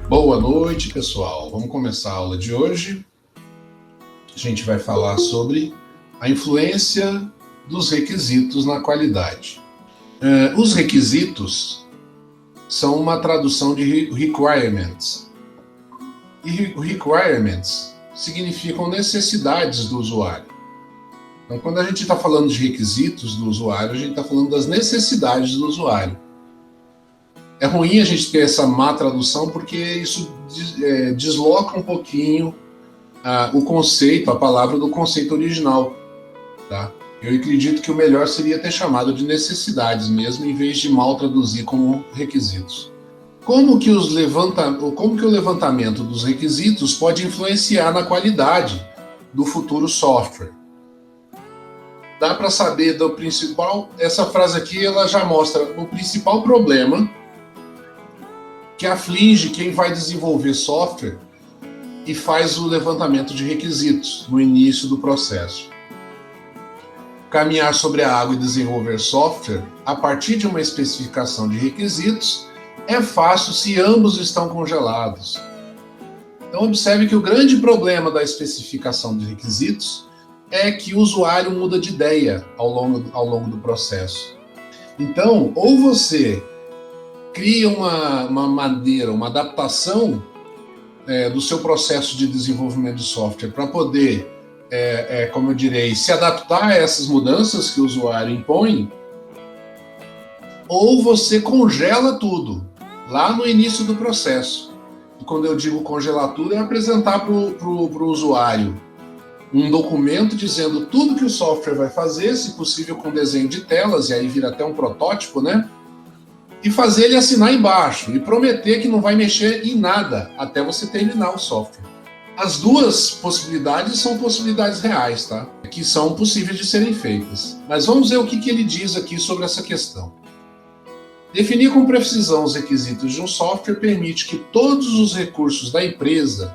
Boa noite, pessoal. Vamos começar a aula de hoje. A gente vai falar sobre a influência dos requisitos na qualidade. Os requisitos são uma tradução de requirements. E requirements significam necessidades do usuário. Então, quando a gente está falando de requisitos do usuário, a gente está falando das necessidades do usuário. É ruim a gente ter essa má tradução, porque isso desloca um pouquinho o conceito, a palavra do conceito original. Tá? Eu acredito que o melhor seria ter chamado de necessidades mesmo, em vez de mal traduzir como requisitos. Como que o levantamento dos requisitos pode influenciar na qualidade do futuro software? Dá para saber do principal... Essa frase aqui ela já mostra o principal problema que aflige quem vai desenvolver software e faz o levantamento de requisitos no início do processo. Caminhar sobre a água e desenvolver software a partir de uma especificação de requisitos é fácil se ambos estão congelados. Então observe que o grande problema da especificação de requisitos é que o usuário muda de ideia ao longo do processo. Então, ou você cria uma maneira, uma adaptação do seu processo de desenvolvimento de software para poder, como eu direi, se adaptar a essas mudanças que o usuário impõe, ou você congela tudo lá no início do processo. E quando eu digo congelar tudo, é apresentar para o usuário um documento dizendo tudo que o software vai fazer, se possível com desenho de telas, e aí vira até um protótipo, né? E fazer ele assinar embaixo e prometer que não vai mexer em nada até você terminar o software. As duas possibilidades são possibilidades reais, tá? Que são possíveis de serem feitas. Mas vamos ver o que ele diz aqui sobre essa questão. Definir com precisão os requisitos de um software permite que todos os recursos da empresa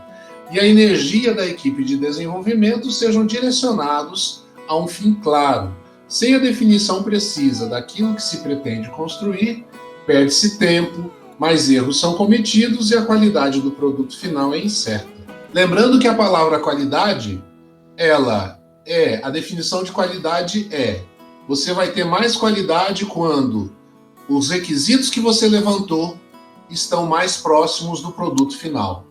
e a energia da equipe de desenvolvimento sejam direcionados a um fim claro. Sem a definição precisa daquilo que se pretende construir, perde-se tempo, mais erros são cometidos e a qualidade do produto final é incerta. Lembrando que a palavra qualidade, a definição de qualidade você vai ter mais qualidade quando os requisitos que você levantou estão mais próximos do produto final.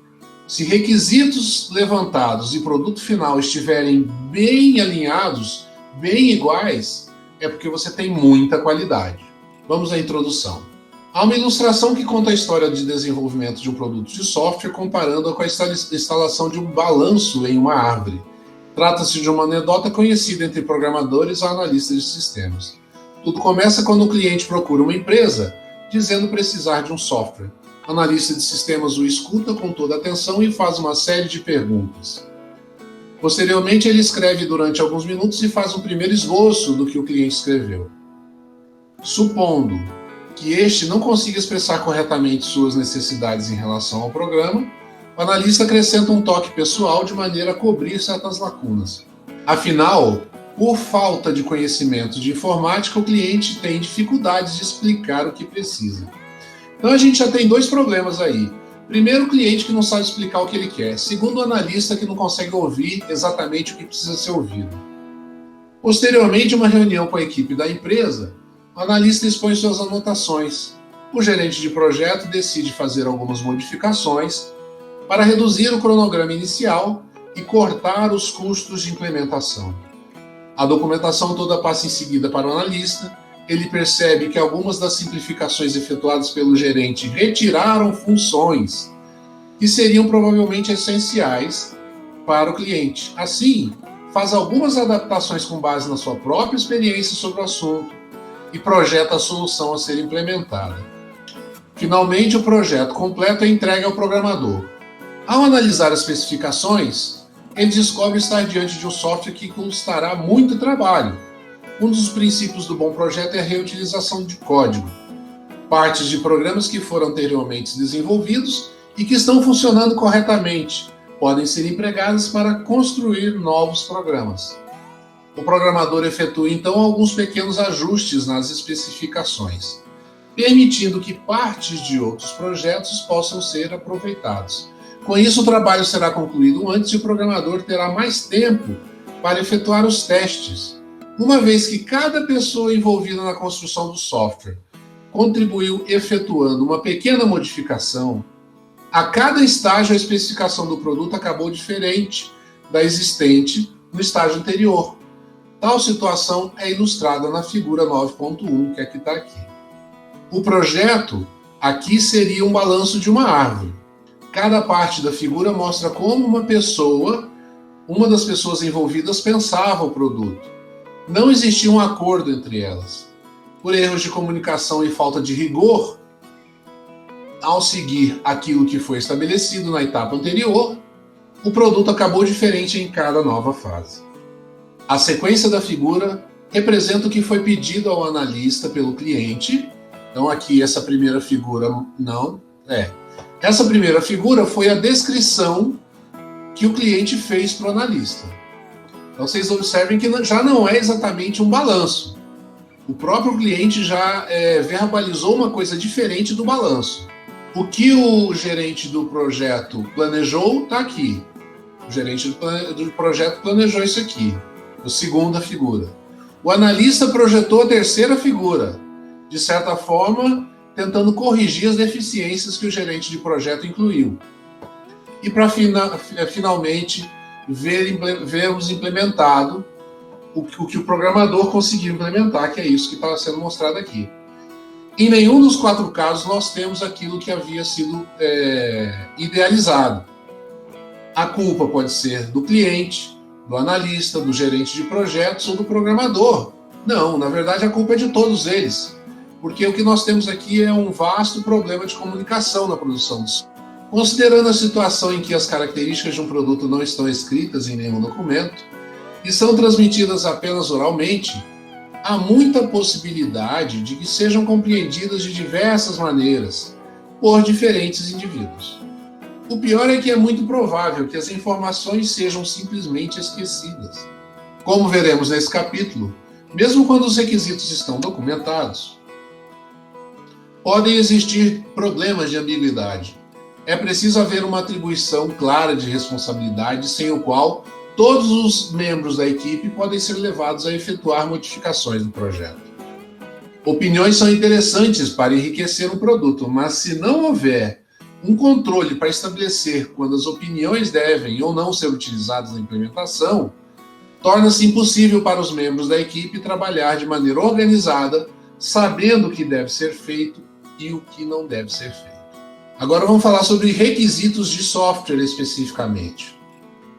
Se requisitos levantados e produto final estiverem bem alinhados, bem iguais, é porque você tem muita qualidade. Vamos à introdução. Há uma ilustração que conta a história de desenvolvimento de um produto de software comparando-a com a instalação de um balanço em uma árvore. Trata-se de uma anedota conhecida entre programadores ou analistas de sistemas. Tudo começa quando o cliente procura uma empresa dizendo precisar de um software. O analista de sistemas o escuta com toda atenção e faz uma série de perguntas. Posteriormente, ele escreve durante alguns minutos e faz um primeiro esboço do que o cliente escreveu. Supondo que este não consiga expressar corretamente suas necessidades em relação ao programa, o analista acrescenta um toque pessoal de maneira a cobrir certas lacunas. Afinal, por falta de conhecimento de informática, o cliente tem dificuldades de explicar o que precisa. Então a gente já tem dois problemas aí. Primeiro, o cliente que não sabe explicar o que ele quer. Segundo, o analista que não consegue ouvir exatamente o que precisa ser ouvido. Posteriormente, uma reunião com a equipe da empresa, o analista expõe suas anotações. O gerente de projeto decide fazer algumas modificações para reduzir o cronograma inicial e cortar os custos de implementação. A documentação toda passa em seguida para o analista. Ele percebe que algumas das simplificações efetuadas pelo gerente retiraram funções que seriam provavelmente essenciais para o cliente. Assim, faz algumas adaptações com base na sua própria experiência sobre o assunto e projeta a solução a ser implementada. Finalmente, o projeto completo é entregue ao programador. Ao analisar as especificações, ele descobre estar diante de um software que custará muito trabalho. Um dos princípios do bom projeto é a reutilização de código. Partes de programas que foram anteriormente desenvolvidos e que estão funcionando corretamente, podem ser empregadas para construir novos programas. O programador efetua então alguns pequenos ajustes nas especificações, permitindo que partes de outros projetos possam ser aproveitados. Com isso, o trabalho será concluído antes e o programador terá mais tempo para efetuar os testes, uma vez que cada pessoa envolvida na construção do software contribuiu efetuando uma pequena modificação. A cada estágio, a especificação do produto acabou diferente da existente no estágio anterior. Tal situação é ilustrada na figura 9.1, que aqui está aqui. O projeto aqui seria um balanço de uma árvore. Cada parte da figura mostra como uma das pessoas envolvidas pensava o produto. Não existia um acordo entre elas. Por erros de comunicação e falta de rigor, ao seguir aquilo que foi estabelecido na etapa anterior, o produto acabou diferente em cada nova fase. A sequência da figura representa o que foi pedido ao analista pelo cliente. Então aqui essa primeira figura Essa primeira figura foi a descrição que o cliente fez para o analista. Então vocês observem que já não é exatamente um balanço. O próprio cliente já verbalizou uma coisa diferente do balanço. O que o gerente do projeto planejou está aqui. O gerente do projeto planejou isso aqui, a segunda figura. O analista projetou a terceira figura, de certa forma, tentando corrigir as deficiências que o gerente de projeto incluiu. E para finalmente vermos implementado o que o programador conseguiu implementar, que é isso que está sendo mostrado aqui. Em nenhum dos 4 casos nós temos aquilo que havia sido idealizado. A culpa pode ser do cliente, do analista, do gerente de projetos ou do programador. Não, na verdade a culpa é de todos eles, porque o que nós temos aqui é um vasto problema de comunicação na produção do software. Considerando a situação em que as características de um produto não estão escritas em nenhum documento e são transmitidas apenas oralmente, há muita possibilidade de que sejam compreendidas de diversas maneiras por diferentes indivíduos. O pior é que é muito provável que as informações sejam simplesmente esquecidas. Como veremos nesse capítulo, mesmo quando os requisitos estão documentados, podem existir problemas de ambiguidade. É preciso haver uma atribuição clara de responsabilidade, sem o qual todos os membros da equipe podem ser levados a efetuar modificações no projeto. Opiniões são interessantes para enriquecer o produto, mas se não houver um controle para estabelecer quando as opiniões devem ou não ser utilizadas na implementação, torna-se impossível para os membros da equipe trabalhar de maneira organizada, sabendo o que deve ser feito e o que não deve ser feito. Agora vamos falar sobre requisitos de software especificamente.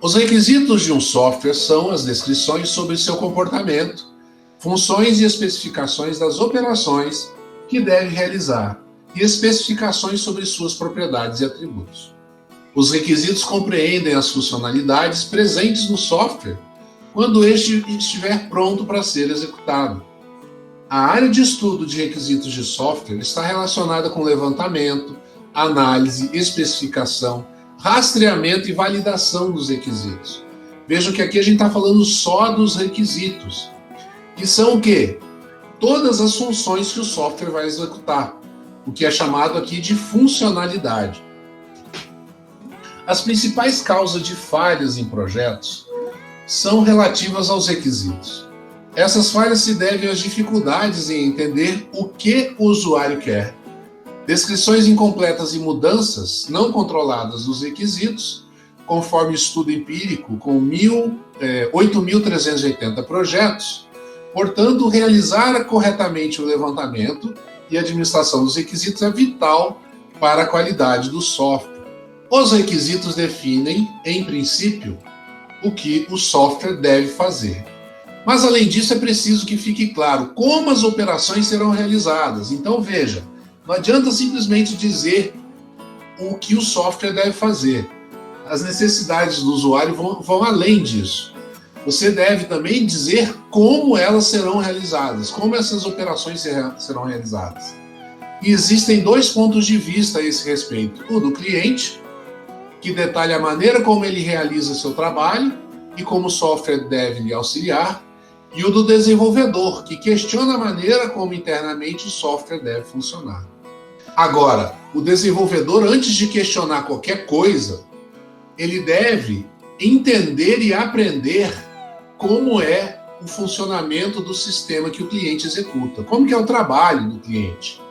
Os requisitos de um software são as descrições sobre seu comportamento, funções e especificações das operações que deve realizar e especificações sobre suas propriedades e atributos. Os requisitos compreendem as funcionalidades presentes no software quando este estiver pronto para ser executado. A área de estudo de requisitos de software está relacionada com levantamento, análise, especificação, rastreamento e validação dos requisitos. Vejam que aqui a gente está falando só dos requisitos, que são o quê? Todas as funções que o software vai executar, o que é chamado aqui de funcionalidade. As principais causas de falhas em projetos são relativas aos requisitos. Essas falhas se devem às dificuldades em entender o que o usuário quer, descrições incompletas e mudanças não controladas dos requisitos, conforme estudo empírico com 8.380 projetos. Portanto, realizar corretamente o levantamento e administração dos requisitos é vital para a qualidade do software. Os requisitos definem, em princípio, o que o software deve fazer. Mas, além disso, é preciso que fique claro como as operações serão realizadas. Então, veja, não adianta simplesmente dizer o que o software deve fazer. As necessidades do usuário vão além disso. Você deve também dizer como elas serão realizadas, como essas operações serão realizadas. E existem 2 pontos de vista a esse respeito: o do cliente que detalha a maneira como ele realiza seu trabalho e como o software deve lhe auxiliar, e o do desenvolvedor, que questiona a maneira como internamente o software deve funcionar. Agora, o desenvolvedor, antes de questionar qualquer coisa, ele deve entender e aprender como é o funcionamento do sistema que o cliente executa, como que é o trabalho do cliente.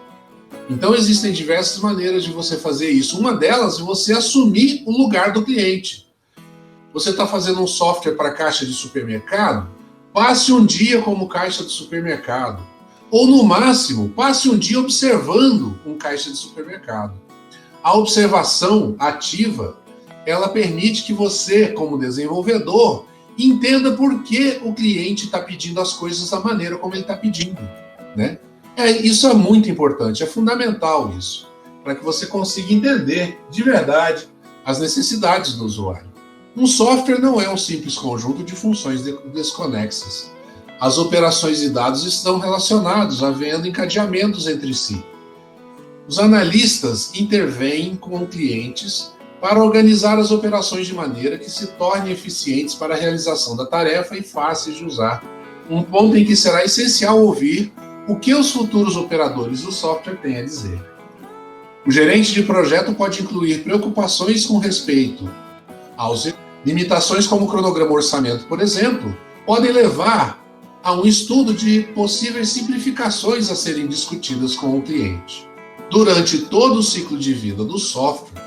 Então, existem diversas maneiras de você fazer isso. Uma delas é você assumir o lugar do cliente. Você está fazendo um software para caixa de supermercado? Passe um dia como caixa de supermercado. Ou, no máximo, passe um dia observando um caixa de supermercado. A observação ativa, ela permite que você, como desenvolvedor, entenda por que o cliente está pedindo as coisas da maneira como ele está pedindo, né? Isso é muito importante, é fundamental isso, para que você consiga entender de verdade as necessidades do usuário. Um software não é um simples conjunto de funções desconexas. As operações de dados estão relacionadas, havendo encadeamentos entre si. Os analistas intervêm com clientes para organizar as operações de maneira que se tornem eficientes para a realização da tarefa e fáceis de usar. Um ponto em que será essencial ouvir o que os futuros operadores do software têm a dizer. O gerente de projeto pode incluir preocupações com respeito às limitações como o cronograma orçamento, por exemplo, podem levar a um estudo de possíveis simplificações a serem discutidas com o cliente. Durante todo o ciclo de vida do software,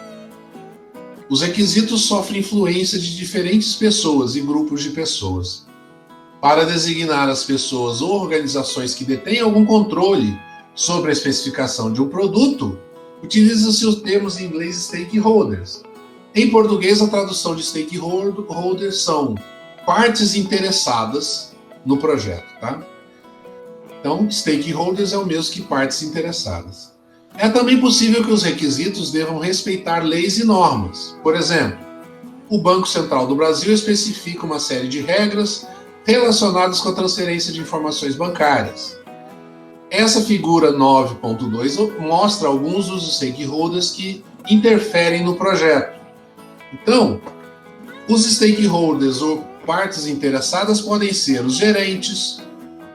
os requisitos sofrem influência de diferentes pessoas e grupos de pessoas. Para designar as pessoas ou organizações que detêm algum controle sobre a especificação de um produto, utiliza-se os termos em inglês stakeholders. Em português, a tradução de stakeholders são partes interessadas no projeto, tá? Então, stakeholders é o mesmo que partes interessadas. É também possível que os requisitos devam respeitar leis e normas. Por exemplo, o Banco Central do Brasil especifica uma série de regras relacionadas com a transferência de informações bancárias. Essa figura 9.2 mostra alguns dos stakeholders que interferem no projeto. Então, os stakeholders ou partes interessadas podem ser os gerentes,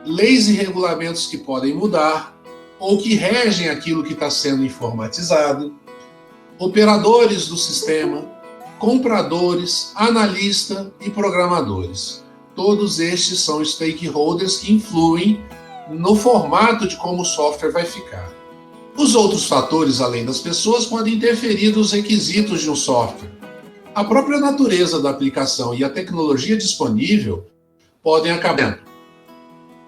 leis e regulamentos que podem mudar ou que regem aquilo que está sendo informatizado, operadores do sistema, compradores, analista e programadores. Todos estes são stakeholders que influem no formato de como o software vai ficar. Os outros fatores, além das pessoas, podem interferir nos requisitos de um software. A própria natureza da aplicação e a tecnologia disponível podem acabar.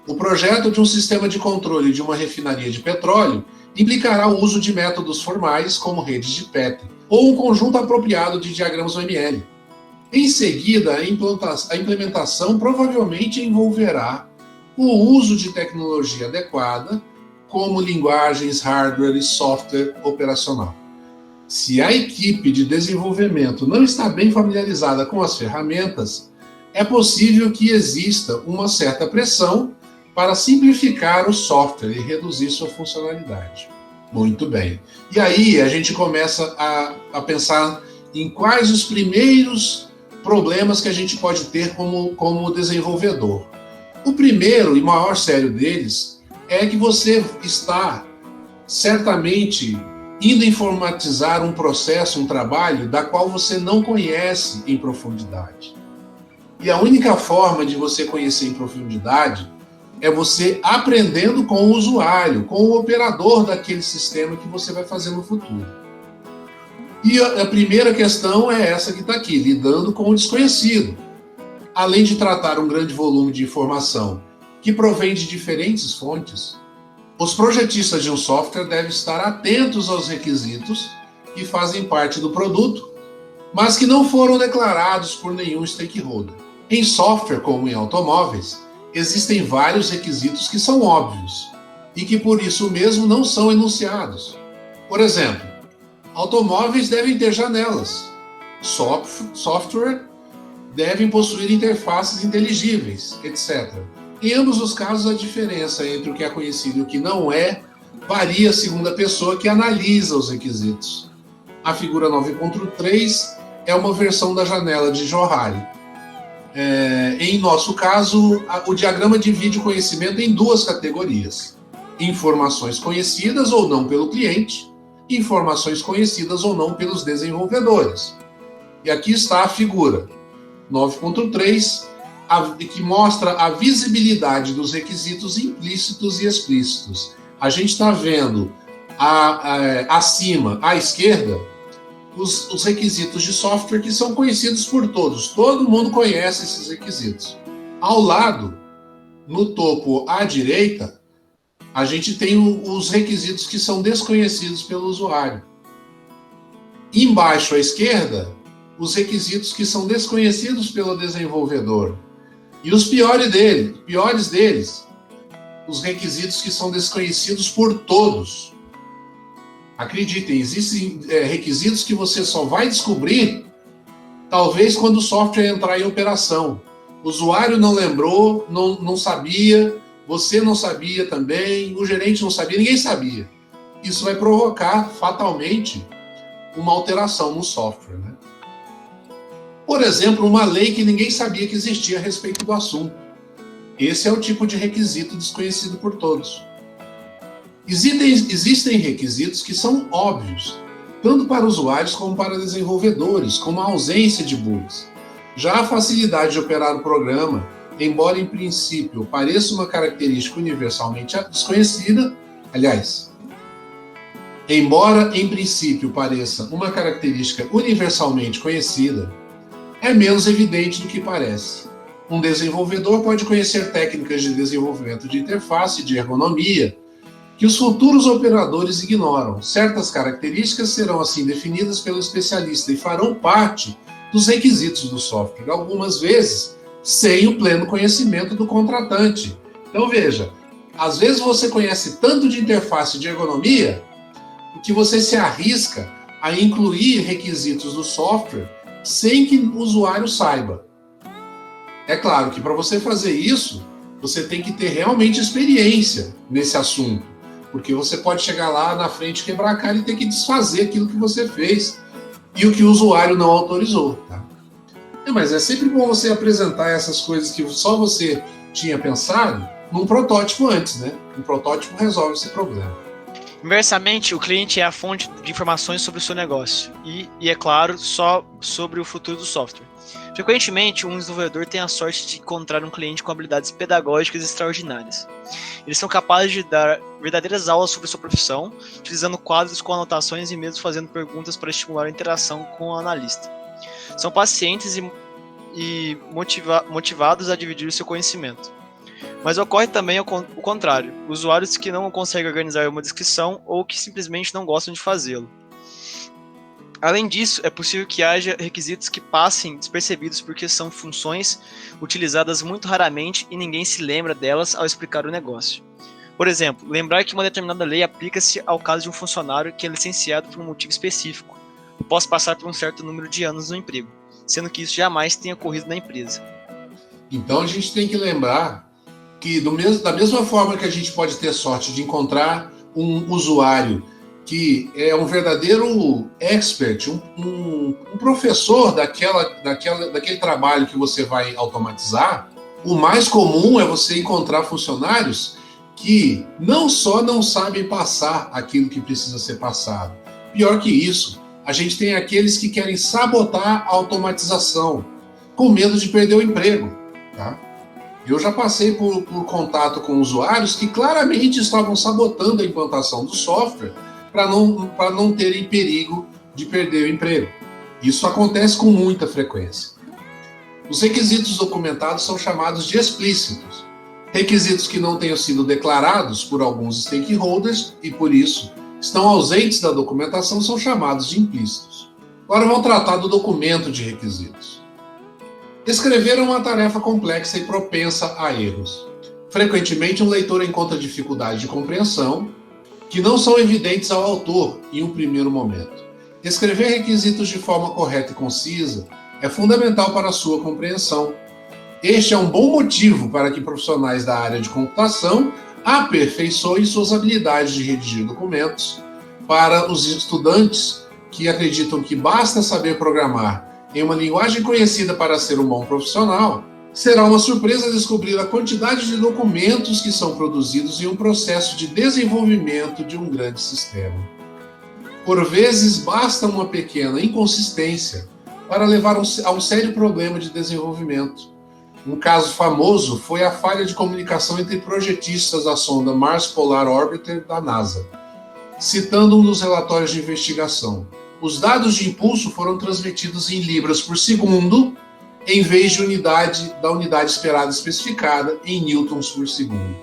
O projeto de um sistema de controle de uma refinaria de petróleo implicará o uso de métodos formais, como redes de Petri, ou um conjunto apropriado de diagramas OML. Em seguida, a implementação provavelmente envolverá o uso de tecnologia adequada, como linguagens, hardware e software operacional. Se a equipe de desenvolvimento não está bem familiarizada com as ferramentas, é possível que exista uma certa pressão para simplificar o software e reduzir sua funcionalidade. Muito bem. E aí a gente começa a pensar em quais os primeiros problemas que a gente pode ter como desenvolvedor. O primeiro e maior sério deles é que você está certamente indo informatizar um processo, um trabalho, da qual você não conhece em profundidade. E a única forma de você conhecer em profundidade é você aprendendo com o usuário, com o operador daquele sistema que você vai fazer no futuro. E a primeira questão é essa que está aqui, lidando com o desconhecido. Além de tratar um grande volume de informação que provém de diferentes fontes, os projetistas de um software devem estar atentos aos requisitos que fazem parte do produto, mas que não foram declarados por nenhum stakeholder. Em software, como em automóveis, existem vários requisitos que são óbvios e que por isso mesmo não são enunciados. Por exemplo, automóveis devem ter janelas, software devem possuir interfaces inteligíveis, etc. Em ambos os casos, a diferença entre o que é conhecido e o que não é varia segundo a pessoa que analisa os requisitos. A figura 9.3 é uma versão da janela de Johari. Em nosso caso, o diagrama divide o conhecimento em duas categorias: informações conhecidas ou não pelo cliente, e informações conhecidas ou não pelos desenvolvedores. E aqui está a figura 9.3, que mostra a visibilidade dos requisitos implícitos e explícitos. A gente está vendo acima, à esquerda, os requisitos de software que são conhecidos por todos. Todo mundo conhece esses requisitos. Ao lado, no topo à direita, a gente tem os requisitos que são desconhecidos pelo usuário. Embaixo à esquerda, os requisitos que são desconhecidos pelo desenvolvedor. E os piores deles, os requisitos que são desconhecidos por todos. Acreditem, existem requisitos que você só vai descobrir talvez quando o software entrar em operação. O usuário não lembrou, não sabia, você não sabia também, o gerente não sabia, ninguém sabia. Isso vai provocar fatalmente uma alteração no software, né? Por exemplo, uma lei que ninguém sabia que existia a respeito do assunto. Esse é o tipo de requisito desconhecido por todos. Existem requisitos que são óbvios, tanto para usuários como para desenvolvedores, como a ausência de bugs. Já a facilidade de operar o programa, embora em princípio pareça uma característica universalmente desconhecida, embora em princípio pareça uma característica universalmente conhecida, é menos evidente do que parece. Um desenvolvedor pode conhecer técnicas de desenvolvimento de interface e de ergonomia que os futuros operadores ignoram. Certas características serão assim definidas pelo especialista e farão parte dos requisitos do software, algumas vezes sem o pleno conhecimento do contratante. Então veja, às vezes você conhece tanto de interface e de ergonomia que você se arrisca a incluir requisitos do software sem que o usuário saiba. É claro que para você fazer isso, você tem que ter realmente experiência nesse assunto, porque você pode chegar lá na frente, quebrar a cara e ter que desfazer aquilo que você fez e o que o usuário não autorizou. Tá? Mas é sempre bom você apresentar essas coisas que só você tinha pensado num protótipo antes, né? Um protótipo resolve esse problema. Inversamente, o cliente é a fonte de informações sobre o seu negócio e é claro, só sobre o futuro do software. Frequentemente, um desenvolvedor tem a sorte de encontrar um cliente com habilidades pedagógicas extraordinárias. Eles são capazes de dar verdadeiras aulas sobre sua profissão, utilizando quadros com anotações e mesmo fazendo perguntas para estimular a interação com o analista. São pacientes e motivados a dividir o seu conhecimento. Mas ocorre também o contrário, usuários que não conseguem organizar uma descrição ou que simplesmente não gostam de fazê-lo. Além disso, é possível que haja requisitos que passem despercebidos porque são funções utilizadas muito raramente e ninguém se lembra delas ao explicar o negócio. Por exemplo, lembrar que uma determinada lei aplica-se ao caso de um funcionário que é licenciado por um motivo específico, após passar por um certo número de anos no emprego, sendo que isso jamais tenha ocorrido na empresa. Então a gente tem que lembrar que da mesma forma que a gente pode ter sorte de encontrar um usuário que é um verdadeiro expert, um professor daquele trabalho que você vai automatizar, o mais comum é você encontrar funcionários que não só não sabem passar aquilo que precisa ser passado. Pior que isso, a gente tem aqueles que querem sabotar a automatização, com medo de perder o emprego. Tá? Eu já passei por contato com usuários que claramente estavam sabotando a implantação do software para não terem perigo de perder o emprego. Isso acontece com muita frequência. Os requisitos documentados são chamados de explícitos. Requisitos que não tenham sido declarados por alguns stakeholders e, por isso, estão ausentes da documentação são chamados de implícitos. Agora vamos tratar do documento de requisitos. Escrever é uma tarefa complexa e propensa a erros. Frequentemente, um leitor encontra dificuldade de compreensão que não são evidentes ao autor em um primeiro momento. Escrever requisitos de forma correta e concisa é fundamental para a sua compreensão. Este é um bom motivo para que profissionais da área de computação aperfeiçoem suas habilidades de redigir documentos. Para os estudantes que acreditam que basta saber programar em uma linguagem conhecida para ser um bom profissional, será uma surpresa descobrir a quantidade de documentos que são produzidos em um processo de desenvolvimento de um grande sistema. Por vezes, basta uma pequena inconsistência para levar a um sério problema de desenvolvimento. Um caso famoso foi a falha de comunicação entre projetistas da sonda Mars Polar Orbiter da NASA. Citando um dos relatórios de investigação, os dados de impulso foram transmitidos em libras por segundo, em vez de da unidade esperada especificada em newtons por segundo.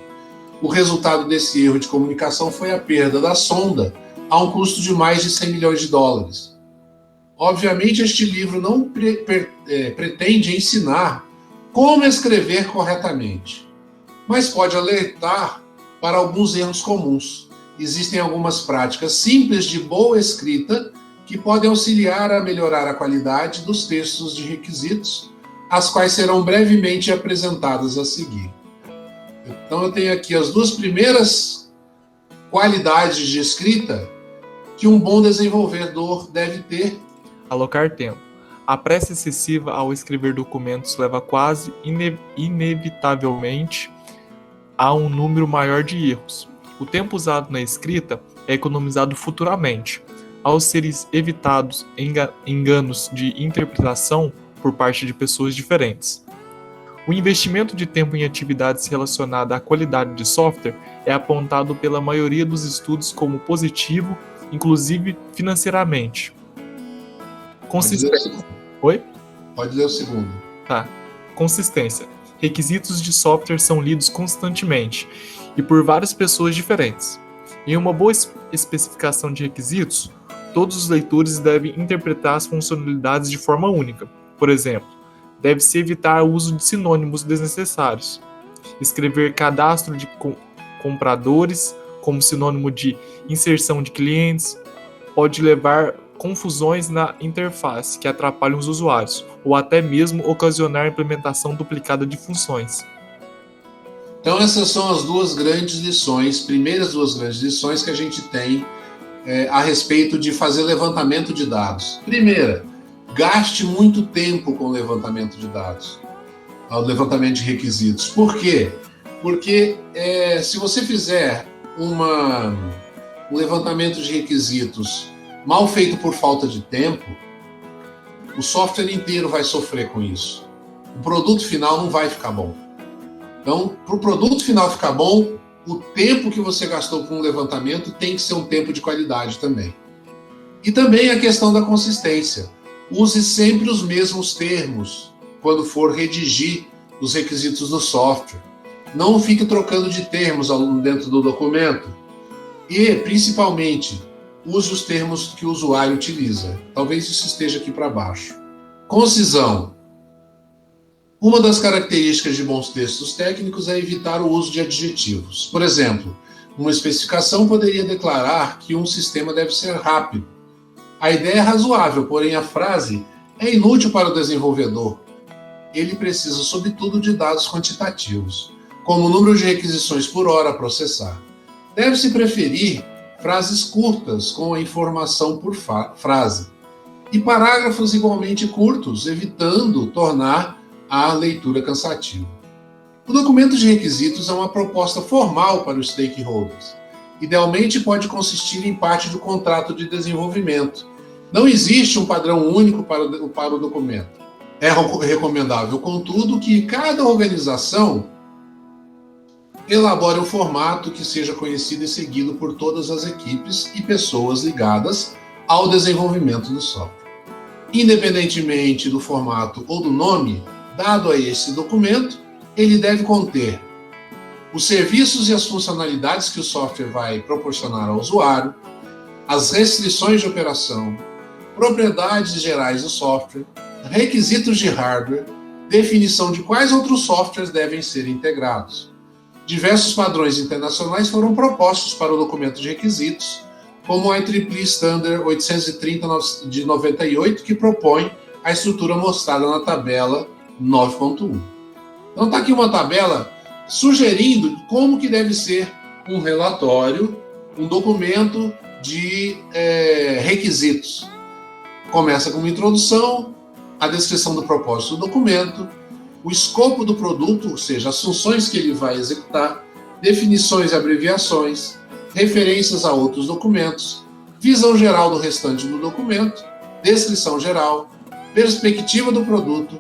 O resultado desse erro de comunicação foi a perda da sonda a um custo de mais de 100 milhões de dólares. Obviamente, este livro não pretende ensinar como escrever corretamente, mas pode alertar para alguns erros comuns. Existem algumas práticas simples de boa escrita que podem auxiliar a melhorar a qualidade dos textos de requisitos, as quais serão brevemente apresentadas a seguir. Então, eu tenho aqui as duas primeiras qualidades de escrita que um bom desenvolvedor deve ter. Alocar tempo. A pressa excessiva ao escrever documentos leva quase inevitavelmente a um número maior de erros. O tempo usado na escrita é economizado futuramente, ao serem evitados enganos de interpretação por parte de pessoas diferentes. O investimento de tempo em atividades relacionadas à qualidade de software é apontado pela maioria dos estudos como positivo, inclusive financeiramente. Consistência. Oi? Pode ler o segundo. Tá. Consistência. Requisitos de software são lidos constantemente e por várias pessoas diferentes. Em uma boa especificação de requisitos, todos os leitores devem interpretar as funcionalidades de forma única. Por exemplo, deve-se evitar o uso de sinônimos desnecessários. Escrever cadastro de compradores como sinônimo de inserção de clientes pode levar confusões na interface que atrapalham os usuários, ou até mesmo ocasionar a implementação duplicada de funções. Então essas são as primeiras duas grandes lições que a gente tem a respeito de fazer levantamento de dados. Primeira, gaste muito tempo com o levantamento de dados, o levantamento de requisitos. Por quê? Porque se você fizer um levantamento de requisitos mal feito por falta de tempo, o software inteiro vai sofrer com isso. O produto final não vai ficar bom. Então, para o produto final ficar bom, o tempo que você gastou com o levantamento tem que ser um tempo de qualidade também. E também a questão da consistência. Use sempre os mesmos termos quando for redigir os requisitos do software. Não fique trocando de termos dentro do documento. E, principalmente, use os termos que o usuário utiliza. Talvez isso esteja aqui para baixo. Concisão. Uma das características de bons textos técnicos é evitar o uso de adjetivos. Por exemplo, uma especificação poderia declarar que um sistema deve ser rápido. A ideia é razoável, porém a frase é inútil para o desenvolvedor. Ele precisa, sobretudo, de dados quantitativos, como o número de requisições por hora a processar. Deve-se preferir frases curtas com a informação por frase e parágrafos igualmente curtos, evitando tornar a leitura cansativa. O documento de requisitos é uma proposta formal para os stakeholders. Idealmente pode consistir em parte do contrato de desenvolvimento. Não existe um padrão único para o documento. É recomendável, contudo, que cada organização elabore um formato que seja conhecido e seguido por todas as equipes e pessoas ligadas ao desenvolvimento do software. Independentemente do formato ou do nome dado a esse documento, ele deve conter os serviços e as funcionalidades que o software vai proporcionar ao usuário, as restrições de operação, propriedades gerais do software, requisitos de hardware, definição de quais outros softwares devem ser integrados. Diversos padrões internacionais foram propostos para o documento de requisitos, como a IEEE Standard 830 de 98, que propõe a estrutura mostrada na tabela 9.1. Então está aqui uma tabela sugerindo como que deve ser um relatório, um documento de requisitos. Começa com uma introdução, a descrição do propósito do documento, o escopo do produto, ou seja, as funções que ele vai executar, definições e abreviações, referências a outros documentos, visão geral do restante do documento, descrição geral, perspectiva do produto,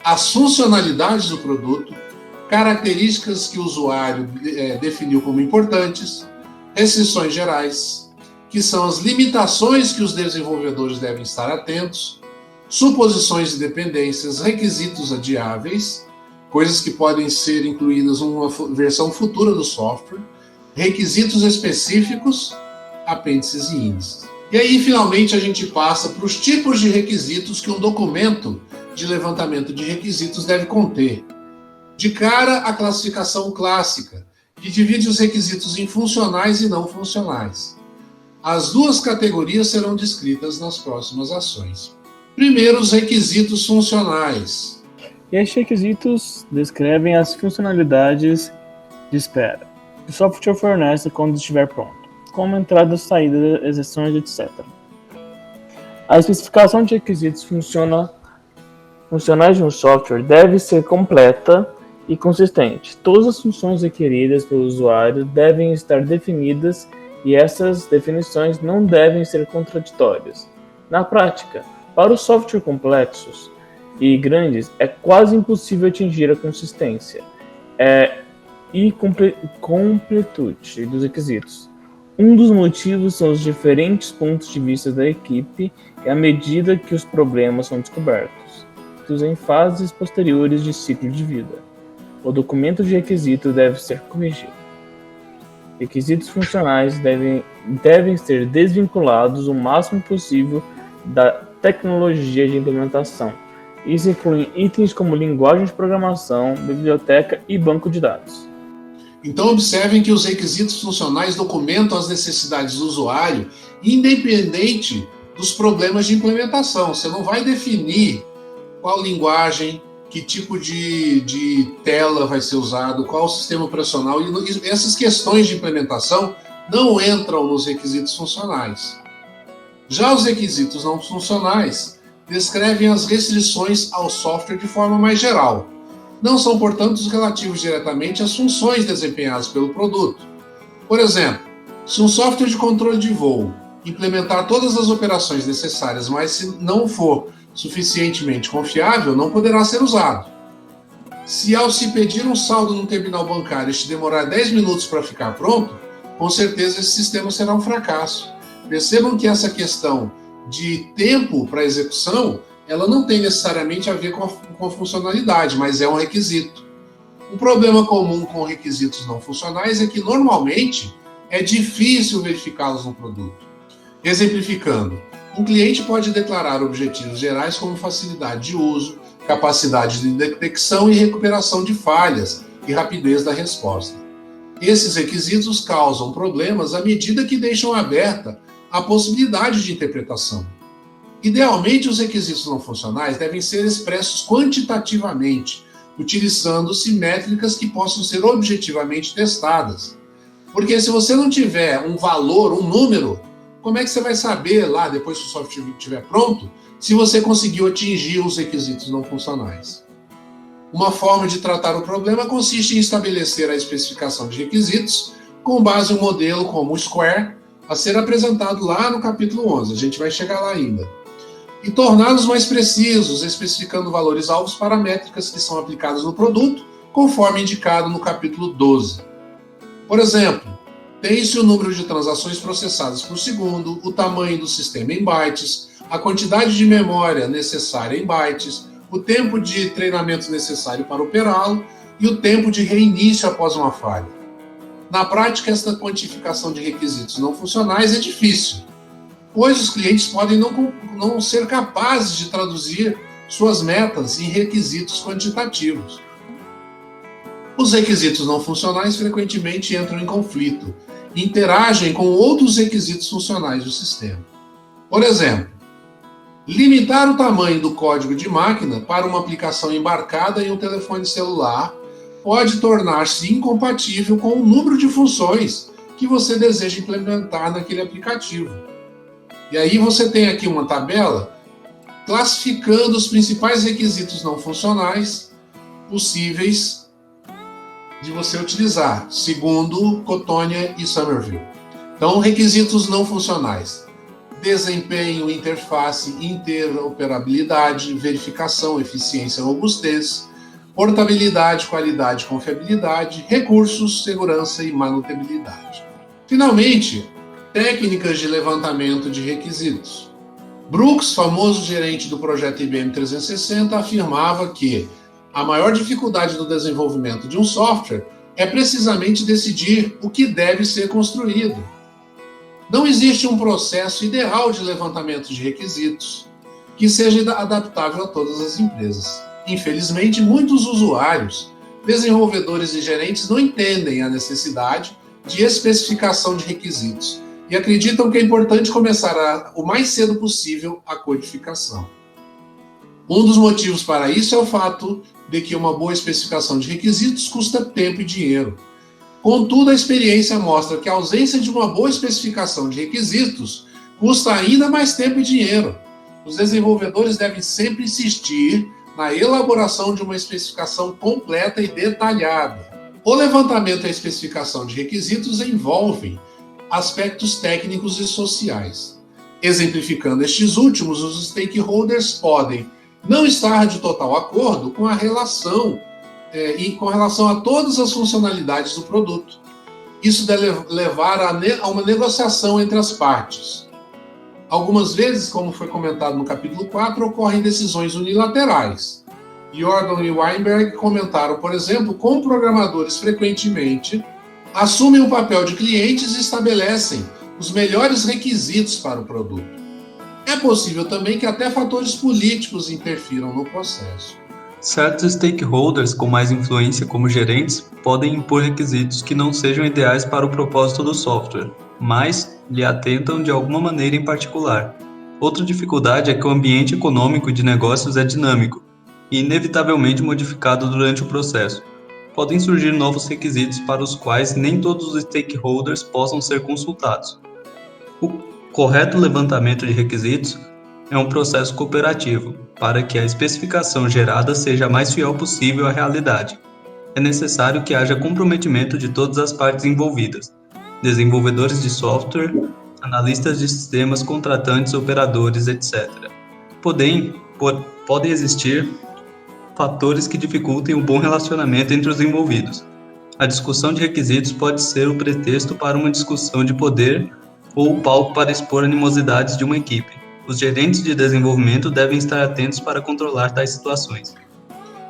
as funcionalidades do produto, características que o usuário definiu como importantes, restrições gerais, que são as limitações que os desenvolvedores devem estar atentos, suposições de dependências, requisitos adiáveis, coisas que podem ser incluídas numa versão futura do software, requisitos específicos, apêndices e índices. E aí, finalmente, a gente passa para os tipos de requisitos que um documento de levantamento de requisitos deve conter. De cara, a classificação clássica, que divide os requisitos em funcionais e não funcionais. As duas categorias serão descritas nas próximas ações. Primeiro, os requisitos funcionais. Estes requisitos descrevem as funcionalidades de espera que o software fornece quando estiver pronto, como entrada, saída, exceções, etc. A especificação de requisitos funcionais de um software deve ser completa e consistente. Todas as funções requeridas pelo usuário devem estar definidas e essas definições não devem ser contraditórias. Na prática, para os softwares complexos e grandes, é quase impossível atingir a consistência e completude dos requisitos. Um dos motivos são os diferentes pontos de vista da equipe e à medida que os problemas são descobertos, em fases posteriores de ciclo de vida. O documento de requisito deve ser corrigido. Requisitos funcionais devem ser desvinculados o máximo possível da tecnologia de implementação. Isso inclui itens como linguagem de programação, biblioteca e banco de dados. Então, observem que os requisitos funcionais documentam as necessidades do usuário, independente dos problemas de implementação. Você não vai definir qual linguagem, que tipo de tela vai ser usado, qual o sistema operacional. E essas questões de implementação não entram nos requisitos funcionais. Já os requisitos não funcionais descrevem as restrições ao software de forma mais geral. Não são, portanto, relativos diretamente às funções desempenhadas pelo produto. Por exemplo, se um software de controle de voo implementar todas as operações necessárias, mas se não for suficientemente confiável, não poderá ser usado. Se ao se pedir um saldo no terminal bancário este demorar 10 minutos para ficar pronto, com certeza esse sistema será um fracasso. Percebam que essa questão de tempo para execução, ela não tem necessariamente a ver com a funcionalidade, mas é um requisito. Um problema comum com requisitos não funcionais é que, normalmente, é difícil verificá-los no produto. Exemplificando, um cliente pode declarar objetivos gerais como facilidade de uso, capacidade de detecção e recuperação de falhas e rapidez da resposta. Esses requisitos causam problemas à medida que deixam aberta a possibilidade de interpretação. Idealmente, os requisitos não funcionais devem ser expressos quantitativamente, utilizando-se métricas que possam ser objetivamente testadas. Porque se você não tiver um valor, um número, como é que você vai saber lá, depois que o software estiver pronto, se você conseguiu atingir os requisitos não funcionais? Uma forma de tratar o problema consiste em estabelecer a especificação de requisitos com base em um modelo como o Square, a ser apresentado lá no capítulo 11, a gente vai chegar lá ainda, e torná-los mais precisos, especificando valores-alvos para métricas que são aplicadas no produto, conforme indicado no capítulo 12. Por exemplo, tem-se o número de transações processadas por segundo, o tamanho do sistema em bytes, a quantidade de memória necessária em bytes, o tempo de treinamento necessário para operá-lo e o tempo de reinício após uma falha. Na prática, esta quantificação de requisitos não funcionais é difícil, pois os clientes podem não ser capazes de traduzir suas metas em requisitos quantitativos. Os requisitos não funcionais frequentemente entram em conflito e interagem com outros requisitos funcionais do sistema. Por exemplo, limitar o tamanho do código de máquina para uma aplicação embarcada em um telefone celular pode tornar-se incompatível com o número de funções que você deseja implementar naquele aplicativo. E aí você tem aqui uma tabela classificando os principais requisitos não funcionais possíveis de você utilizar, segundo Cotonia e Somerville. Então, requisitos não funcionais: desempenho, interface, interoperabilidade, verificação, eficiência, robustez, portabilidade, qualidade, confiabilidade, recursos, segurança e manutenibilidade. Finalmente, técnicas de levantamento de requisitos. Brooks, famoso gerente do projeto IBM 360, afirmava que a maior dificuldade do desenvolvimento de um software é precisamente decidir o que deve ser construído. Não existe um processo ideal de levantamento de requisitos que seja adaptável a todas as empresas. Infelizmente, muitos usuários, desenvolvedores e gerentes não entendem a necessidade de especificação de requisitos e acreditam que é importante começar o mais cedo possível a codificação. Um dos motivos para isso é o fato de que uma boa especificação de requisitos custa tempo e dinheiro. Contudo, a experiência mostra que a ausência de uma boa especificação de requisitos custa ainda mais tempo e dinheiro. Os desenvolvedores devem sempre insistir na elaboração de uma especificação completa e detalhada. O levantamento e a especificação de requisitos envolvem aspectos técnicos e sociais. Exemplificando estes últimos, os stakeholders podem não estar de total acordo com a relação e com relação a todas as funcionalidades do produto. Isso deve levar a uma negociação entre as partes. Algumas vezes, como foi comentado no capítulo 4, ocorrem decisões unilaterais. Jordan e Weinberg comentaram, por exemplo, como programadores frequentemente assumem o papel de clientes e estabelecem os melhores requisitos para o produto. É possível também que até fatores políticos interfiram no processo. Certos stakeholders com mais influência, como gerentes, podem impor requisitos que não sejam ideais para o propósito do software, mas lhe atentam de alguma maneira em particular. Outra dificuldade é que o ambiente econômico e de negócios é dinâmico e inevitavelmente modificado durante o processo. Podem surgir novos requisitos para os quais nem todos os stakeholders possam ser consultados. O correto levantamento de requisitos é um processo cooperativo, para que a especificação gerada seja a mais fiel possível à realidade. É necessário que haja comprometimento de todas as partes envolvidas: desenvolvedores de software, analistas de sistemas, contratantes, operadores, etc. Podem existir fatores que dificultem o bom relacionamento entre os envolvidos. A discussão de requisitos pode ser o pretexto para uma discussão de poder ou o palco para expor animosidades de uma equipe. Os gerentes de desenvolvimento devem estar atentos para controlar tais situações.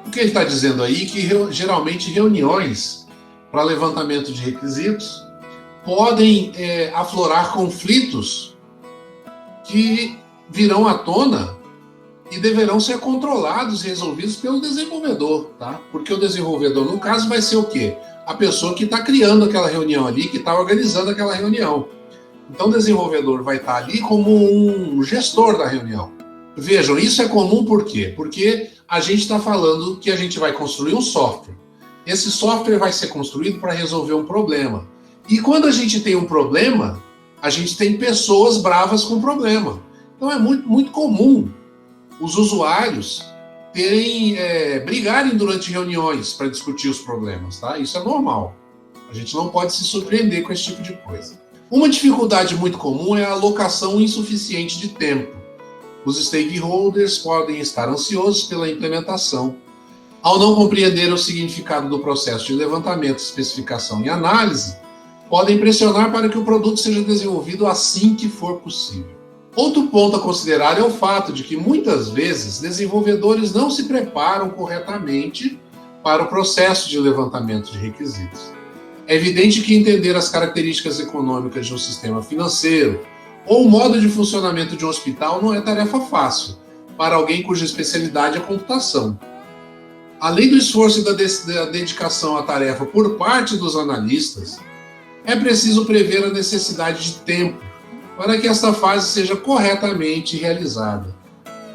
O que ele está dizendo aí é que geralmente reuniões para levantamento de requisitos podem aflorar conflitos que virão à tona e deverão ser controlados e resolvidos pelo desenvolvedor, tá? Porque o desenvolvedor, no caso, vai ser o quê? A pessoa que está criando aquela reunião ali, que está organizando aquela reunião. Então, o desenvolvedor vai estar ali como um gestor da reunião. Vejam, isso é comum por quê? Porque a gente está falando que a gente vai construir um software. Esse software vai ser construído para resolver um problema. E quando a gente tem um problema, a gente tem pessoas bravas com o problema. Então, é muito, muito comum os usuários brigarem durante reuniões para discutir os problemas, tá? Isso é normal. A gente não pode se surpreender com esse tipo de coisa. Uma dificuldade muito comum é a alocação insuficiente de tempo. Os stakeholders podem estar ansiosos pela implementação. Ao não compreender o significado do processo de levantamento, especificação e análise, podem pressionar para que o produto seja desenvolvido assim que for possível. Outro ponto a considerar é o fato de que, muitas vezes, desenvolvedores não se preparam corretamente para o processo de levantamento de requisitos. É evidente que entender as características econômicas de um sistema financeiro ou o modo de funcionamento de um hospital não é tarefa fácil para alguém cuja especialidade é computação. Além do esforço e da dedicação à tarefa por parte dos analistas, é preciso prever a necessidade de tempo para que esta fase seja corretamente realizada.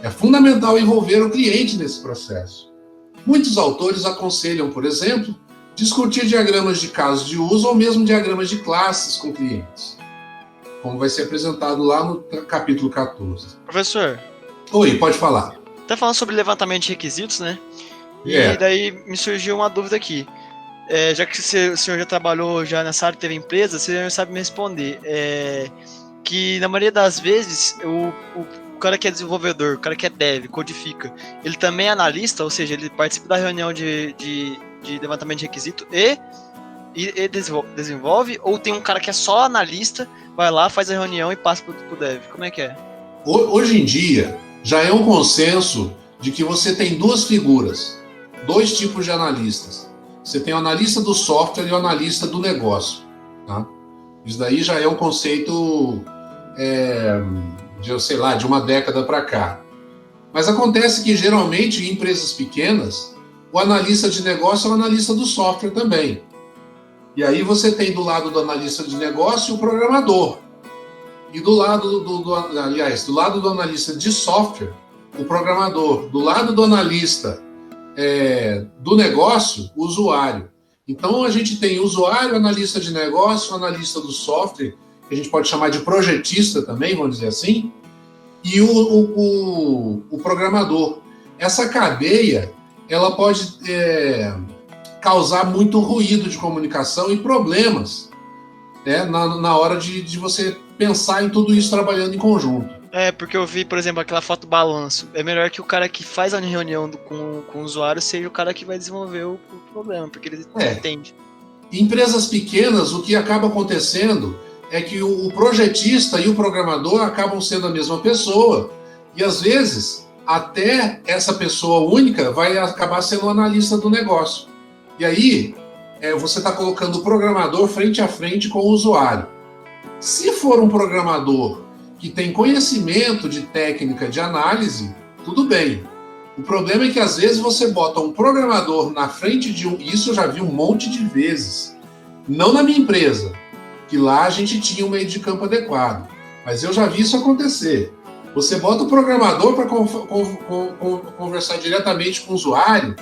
É fundamental envolver o cliente nesse processo. Muitos autores aconselham, por exemplo, discutir diagramas de casos de uso ou mesmo diagramas de classes com clientes, como vai ser apresentado lá no capítulo 14. Professor, Oi, pode falar. Tá falando sobre levantamento de requisitos, né? É. E daí me surgiu uma dúvida aqui. Já que o senhor já trabalhou já nessa área, teve empresa, você já sabe me responder. Que na maioria das vezes o cara que é desenvolvedor, o cara que é dev, codifica, ele também é analista, ou seja, ele participa da reunião de levantamento de requisito e desenvolve, ou tem um cara que é só analista, vai lá, faz a reunião e passa pro dev. Como é que é? Hoje em dia, já é um consenso de que você tem duas figuras, dois tipos de analistas. Você tem o analista do software e o analista do negócio. Tá? Isso daí já é um conceito de uma década para cá. Mas acontece que, geralmente, em empresas pequenas, o analista de negócio é o analista do software também. E aí você tem do lado do analista de negócio o programador. E do lado do analista de software, o programador. Do lado do analista do negócio, o usuário. Então a gente tem o usuário, analista de negócio, analista do software, que a gente pode chamar de projetista também, vamos dizer assim, e o programador. Essa cadeia, ela pode causar muito ruído de comunicação e problemas, né, na hora de você pensar em tudo isso trabalhando em conjunto. Porque eu vi, por exemplo, aquela foto balanço. É melhor que o cara que faz a reunião com o usuário seja o cara que vai desenvolver o problema, porque ele entende. Em empresas pequenas, o que acaba acontecendo é que o projetista e o programador acabam sendo a mesma pessoa, e às vezes até essa pessoa única vai acabar sendo o analista do negócio. E aí você está colocando o programador frente a frente com o usuário. Se for um programador que tem conhecimento de técnica de análise, tudo bem. O problema é que às vezes você bota um programador na frente de isso eu já vi um monte de vezes. Não na minha empresa, que lá a gente tinha um meio de campo adequado, mas eu já vi isso acontecer. Você bota o programador para conversar diretamente com o usuário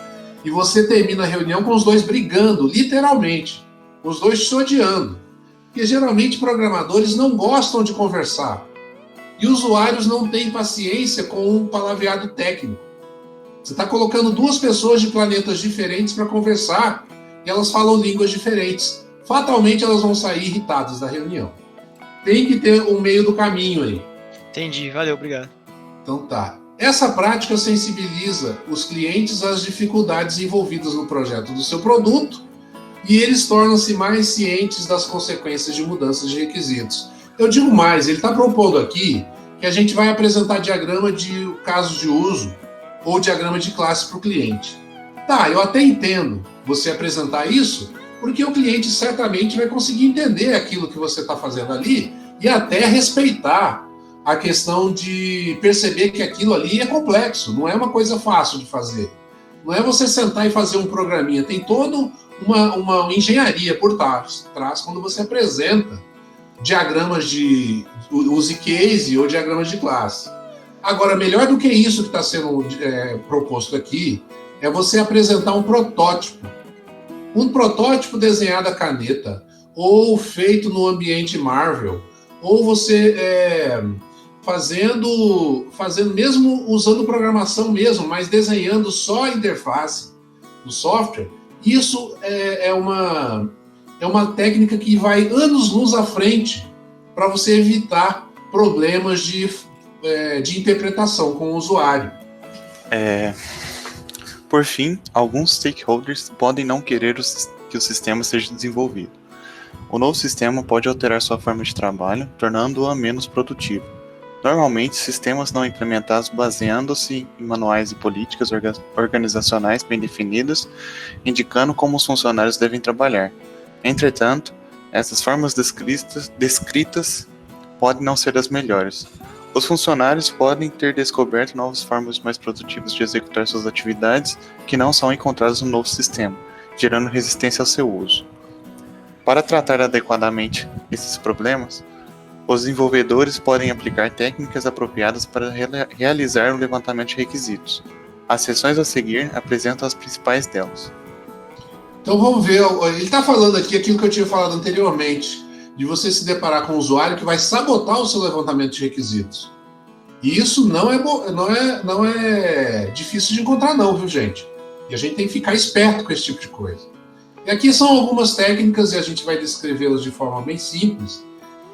e você termina a reunião com os dois brigando, literalmente, os dois se odiando. Porque geralmente programadores não gostam de conversar. E usuários não têm paciência com um palavreado técnico. Você está colocando duas pessoas de planetas diferentes para conversar e elas falam línguas diferentes. Fatalmente elas vão sair irritadas da reunião. Tem que ter um meio do caminho aí. Entendi, valeu, obrigado. Então tá. Essa prática sensibiliza os clientes às dificuldades envolvidas no projeto do seu produto e eles tornam-se mais cientes das consequências de mudanças de requisitos. Eu digo mais, ele está propondo aqui que a gente vai apresentar diagrama de casos de uso ou diagrama de classe para o cliente. Tá, eu até entendo você apresentar isso, porque o cliente certamente vai conseguir entender aquilo que você está fazendo ali e até respeitar a questão de perceber que aquilo ali é complexo, não é uma coisa fácil de fazer. Não é você sentar e fazer um programinha, tem toda uma engenharia por trás quando você apresenta diagramas de use case ou diagramas de classe. Agora, melhor do que isso que está sendo proposto aqui é você apresentar um protótipo. Um protótipo desenhado à caneta, ou feito no ambiente Marvel, ou você fazendo mesmo usando programação mesmo, mas desenhando só a interface do software. Isso é uma técnica que vai anos-luz à frente para você evitar problemas de interpretação com o usuário. Por fim, alguns stakeholders podem não querer que o sistema seja desenvolvido. O novo sistema pode alterar sua forma de trabalho, tornando-a menos produtiva. Normalmente, sistemas não implementados baseando-se em manuais e políticas organizacionais bem definidas, indicando como os funcionários devem trabalhar. Entretanto, essas formas descritas podem não ser as melhores. Os funcionários podem ter descoberto novas formas mais produtivas de executar suas atividades que não são encontradas no novo sistema, gerando resistência ao seu uso. Para tratar adequadamente esses problemas, os desenvolvedores podem aplicar técnicas apropriadas para realizar o levantamento de requisitos. As seções a seguir apresentam as principais delas. Então vamos ver, ele está falando aqui aquilo que eu tinha falado anteriormente, de você se deparar com um usuário que vai sabotar o seu levantamento de requisitos. E isso não é difícil de encontrar não, viu, gente? E a gente tem que ficar esperto com esse tipo de coisa. E aqui são algumas técnicas, e a gente vai descrevê-las de forma bem simples,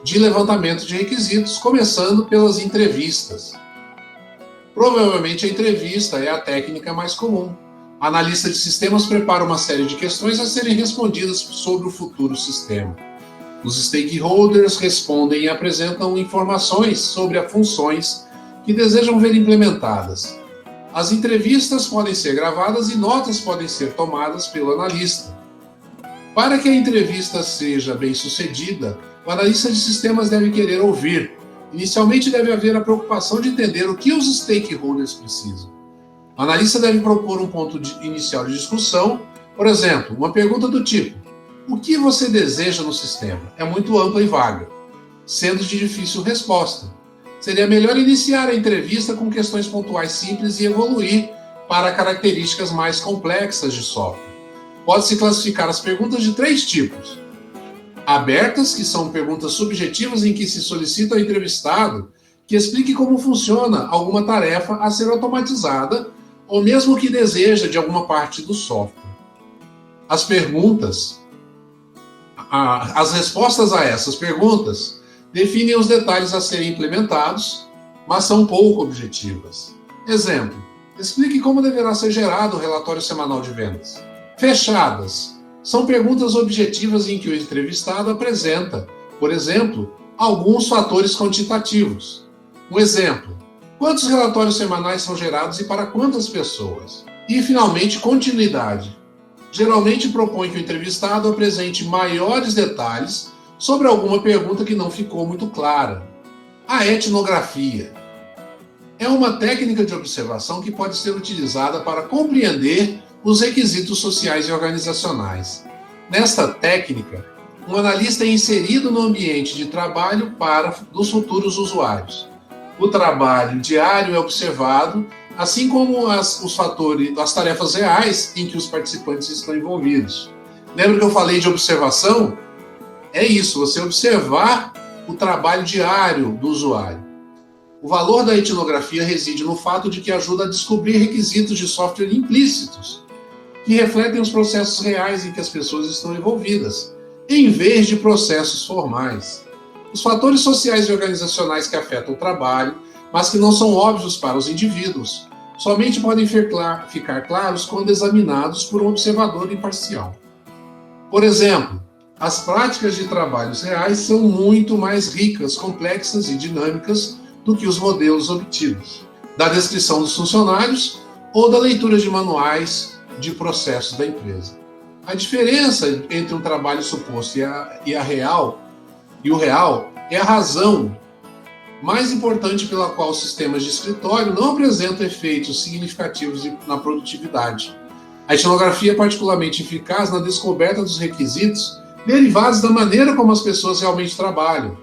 de levantamento de requisitos, começando pelas entrevistas. Provavelmente a entrevista é a técnica mais comum. A analista de sistemas prepara uma série de questões a serem respondidas sobre o futuro sistema. Os stakeholders respondem e apresentam informações sobre as funções que desejam ver implementadas. As entrevistas podem ser gravadas e notas podem ser tomadas pelo analista. Para que a entrevista seja bem-sucedida, o analista de sistemas deve querer ouvir. Inicialmente deve haver a preocupação de entender o que os stakeholders precisam. O analista deve propor um ponto inicial de discussão, por exemplo, uma pergunta do tipo: o que você deseja no sistema? É muito ampla e vaga, sendo de difícil resposta. Seria melhor iniciar a entrevista com questões pontuais simples e evoluir para características mais complexas de software. Pode-se classificar as perguntas de 3 tipos. Abertas, que são perguntas subjetivas em que se solicita ao entrevistado que explique como funciona alguma tarefa a ser automatizada ou mesmo que deseja de alguma parte do software. As respostas a essas perguntas definem os detalhes a serem implementados, mas são pouco objetivas. Exemplo: explique como deverá ser gerado o relatório semanal de vendas. Fechadas são perguntas objetivas em que o entrevistado apresenta, por exemplo, alguns fatores quantitativos. Um exemplo: quantos relatórios semanais são gerados e para quantas pessoas? E, finalmente, continuidade. Geralmente propõe que o entrevistado apresente maiores detalhes sobre alguma pergunta que não ficou muito clara. A etnografia é uma técnica de observação que pode ser utilizada para compreender os requisitos sociais e organizacionais. Nesta técnica, um analista é inserido no ambiente de trabalho dos futuros usuários. O trabalho diário é observado, assim como as tarefas reais em que os participantes estão envolvidos. Lembra que eu falei de observação? É isso, você observar o trabalho diário do usuário. O valor da etnografia reside no fato de que ajuda a descobrir requisitos de software implícitos, que refletem os processos reais em que as pessoas estão envolvidas, em vez de processos formais. Os fatores sociais e organizacionais que afetam o trabalho, mas que não são óbvios para os indivíduos, somente podem ficar claros quando examinados por um observador imparcial. Por exemplo, as práticas de trabalhos reais são muito mais ricas, complexas e dinâmicas do que os modelos obtidos da descrição dos funcionários ou da leitura de manuais de processos da empresa. A diferença entre um trabalho suposto e o real é a razão mais importante pela qual os sistemas de escritório não apresentam efeitos significativos na produtividade. A etnografia é particularmente eficaz na descoberta dos requisitos derivados da maneira como as pessoas realmente trabalham,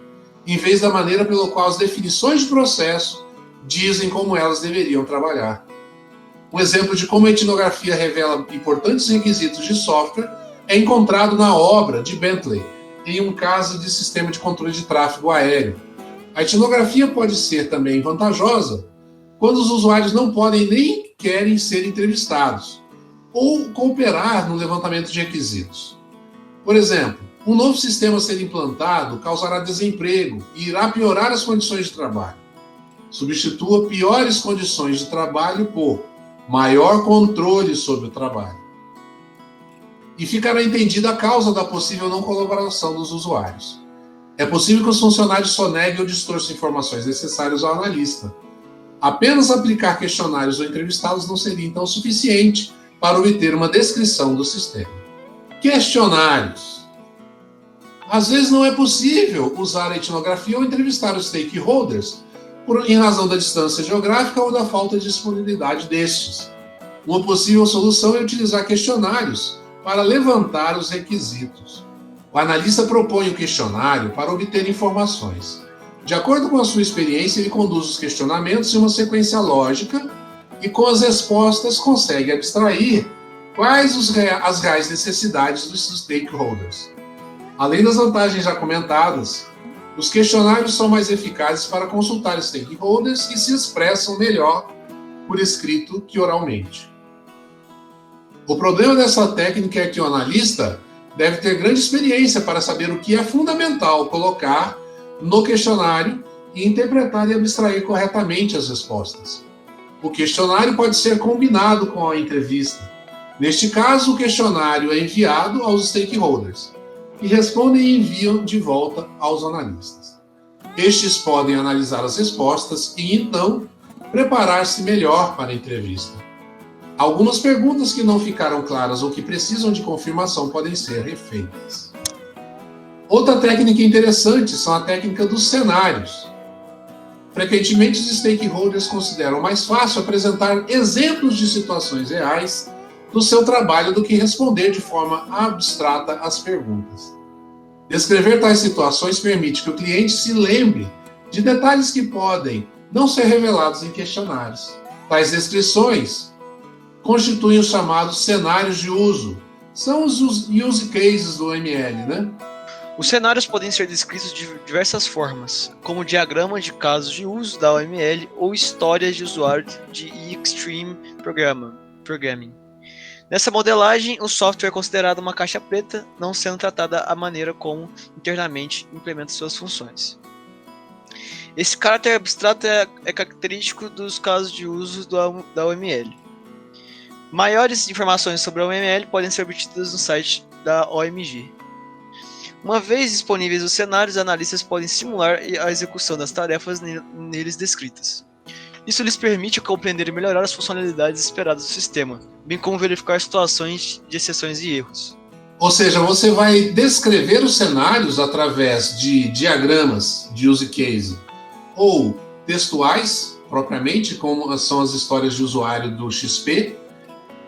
em vez da maneira pela qual as definições de processo dizem como elas deveriam trabalhar. Um exemplo de como a etnografia revela importantes requisitos de software é encontrado na obra de Bentley, em um caso de sistema de controle de tráfego aéreo. A etnografia pode ser também vantajosa quando os usuários não podem nem querem ser entrevistados ou cooperar no levantamento de requisitos. Por exemplo, um novo sistema a ser implantado causará desemprego e irá piorar as condições de trabalho. Substitua piores condições de trabalho por maior controle sobre o trabalho. E ficará entendida a causa da possível não colaboração dos usuários. É possível que os funcionários soneguem ou distorçam informações necessárias ao analista. Apenas aplicar questionários ou entrevistá-los não seria então suficiente para obter uma descrição do sistema. Questionários. Às vezes não é possível usar a etnografia ou entrevistar os stakeholders em razão da distância geográfica ou da falta de disponibilidade destes. Uma possível solução é utilizar questionários para levantar os requisitos. O analista propõe o questionário para obter informações. De acordo com a sua experiência, ele conduz os questionamentos em uma sequência lógica e, com as respostas, consegue abstrair quais as reais necessidades dos stakeholders. Além das vantagens já comentadas, Os questionários são mais eficazes para consultar stakeholders e se expressam melhor por escrito que oralmente. O problema dessa técnica é que o analista deve ter grande experiência para saber o que é fundamental colocar no questionário e interpretar e abstrair corretamente as respostas. O questionário pode ser combinado com a entrevista. Neste caso, o questionário é enviado aos stakeholders, que respondem e enviam de volta aos analistas. Estes podem analisar as respostas e, então, preparar-se melhor para a entrevista. Algumas perguntas que não ficaram claras ou que precisam de confirmação podem ser refeitas. Outra técnica interessante são a técnica dos cenários. Frequentemente, os stakeholders consideram mais fácil apresentar exemplos de situações reais do seu trabalho do que responder de forma abstrata às perguntas. Descrever tais situações permite que o cliente se lembre de detalhes que podem não ser revelados em questionários. Tais descrições constituem os chamados cenários de uso. São os use cases do OML, né? Os cenários podem ser descritos de diversas formas, como diagrama de casos de uso da OML ou histórias de usuário de Extreme Programming. Nessa modelagem, o software é considerado uma caixa preta, não sendo tratada a maneira como internamente implementa suas funções. Esse caráter abstrato é característico dos casos de uso da OML. Maiores informações sobre a OML podem ser obtidas no site da OMG. Uma vez disponíveis os cenários, analistas podem simular a execução das tarefas neles descritas. Isso lhes permite compreender e melhorar as funcionalidades esperadas do sistema, bem como verificar situações de exceções e erros. Ou seja, você vai descrever os cenários através de diagramas de use case ou textuais, propriamente, como são as histórias de usuário do XP,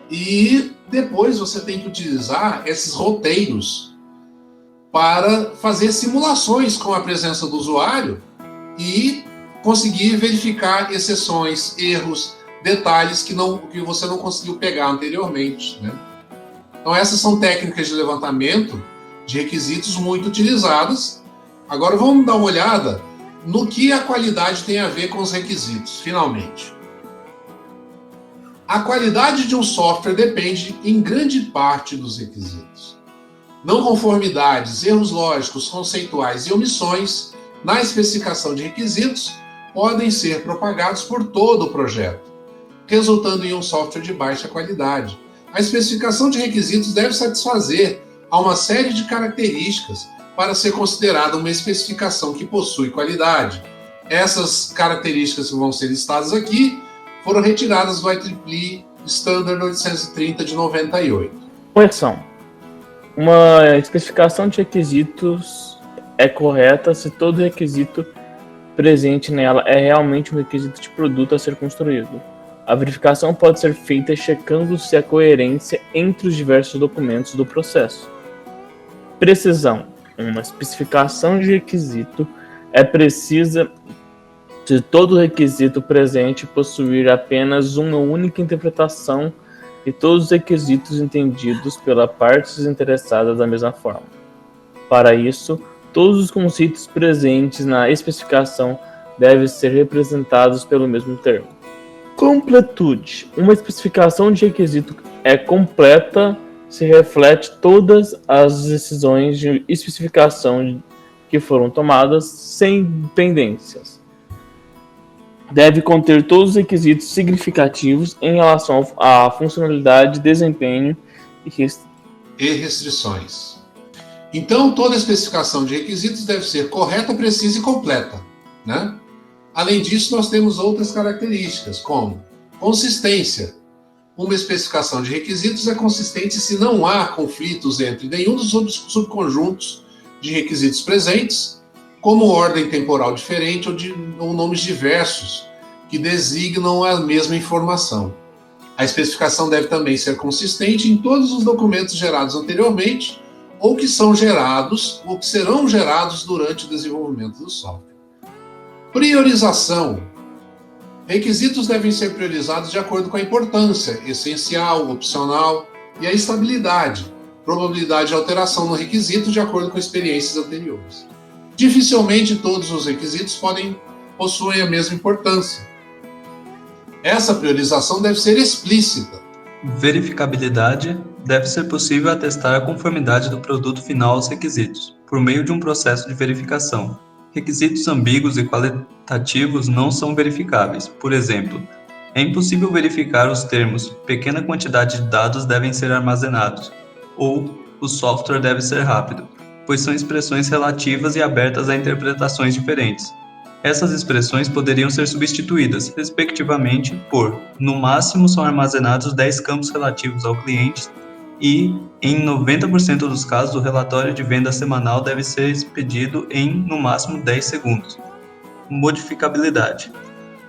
e depois você tem que utilizar esses roteiros para fazer simulações com a presença do usuário e conseguir verificar exceções, erros, detalhes que você não conseguiu pegar anteriormente, né? Então essas são técnicas de levantamento de requisitos muito utilizadas. Agora vamos dar uma olhada no que a qualidade tem a ver com os requisitos, finalmente. A qualidade de um software depende em grande parte dos requisitos. Não conformidades, erros lógicos, conceituais e omissões na especificação de requisitos podem ser propagados por todo o projeto, resultando em um software de baixa qualidade. A especificação de requisitos deve satisfazer a uma série de características para ser considerada uma especificação que possui qualidade. Essas características que vão ser listadas aqui foram retiradas do IEEE Standard 830 de 98. Correção. Uma especificação de requisitos é correta se todo requisito presente nela é realmente um requisito de produto a ser construído. A verificação pode ser feita checando se há coerência entre os diversos documentos do processo. Precisão. Uma especificação de requisito é precisa se todo requisito presente possuir apenas uma única interpretação e todos os requisitos entendidos pelas partes interessadas da mesma forma. Para isso, todos os conceitos presentes na especificação devem ser representados pelo mesmo termo. Completude. Uma especificação de requisito é completa se reflete todas as decisões de especificação que foram tomadas sem pendências. Deve conter todos os requisitos significativos em relação à funcionalidade, desempenho e restrições. Então, toda especificação de requisitos deve ser correta, precisa e completa, né? Além disso, nós temos outras características, como consistência. Uma especificação de requisitos é consistente se não há conflitos entre nenhum dos subconjuntos de requisitos presentes, como ordem temporal diferente ou nomes diversos que designam a mesma informação. A especificação deve também ser consistente em todos os documentos gerados anteriormente ou que são gerados ou que serão gerados durante o desenvolvimento do software. Priorização. Requisitos devem ser priorizados de acordo com a importância, essencial, opcional e a estabilidade, probabilidade de alteração no requisito de acordo com experiências anteriores. Dificilmente todos os requisitos possuem a mesma importância. Essa priorização deve ser explícita. Verificabilidade. Deve ser possível atestar a conformidade do produto final aos requisitos, por meio de um processo de verificação. Requisitos ambíguos e qualitativos não são verificáveis. Por exemplo, é impossível verificar os termos "pequena quantidade de dados devem ser armazenados" ou "o software deve ser rápido", pois são expressões relativas e abertas a interpretações diferentes. Essas expressões poderiam ser substituídas, respectivamente, por "no máximo são armazenados 10 campos relativos ao cliente" e "em 90% dos casos o relatório de venda semanal deve ser expedido em, no máximo, 10 segundos. Modificabilidade.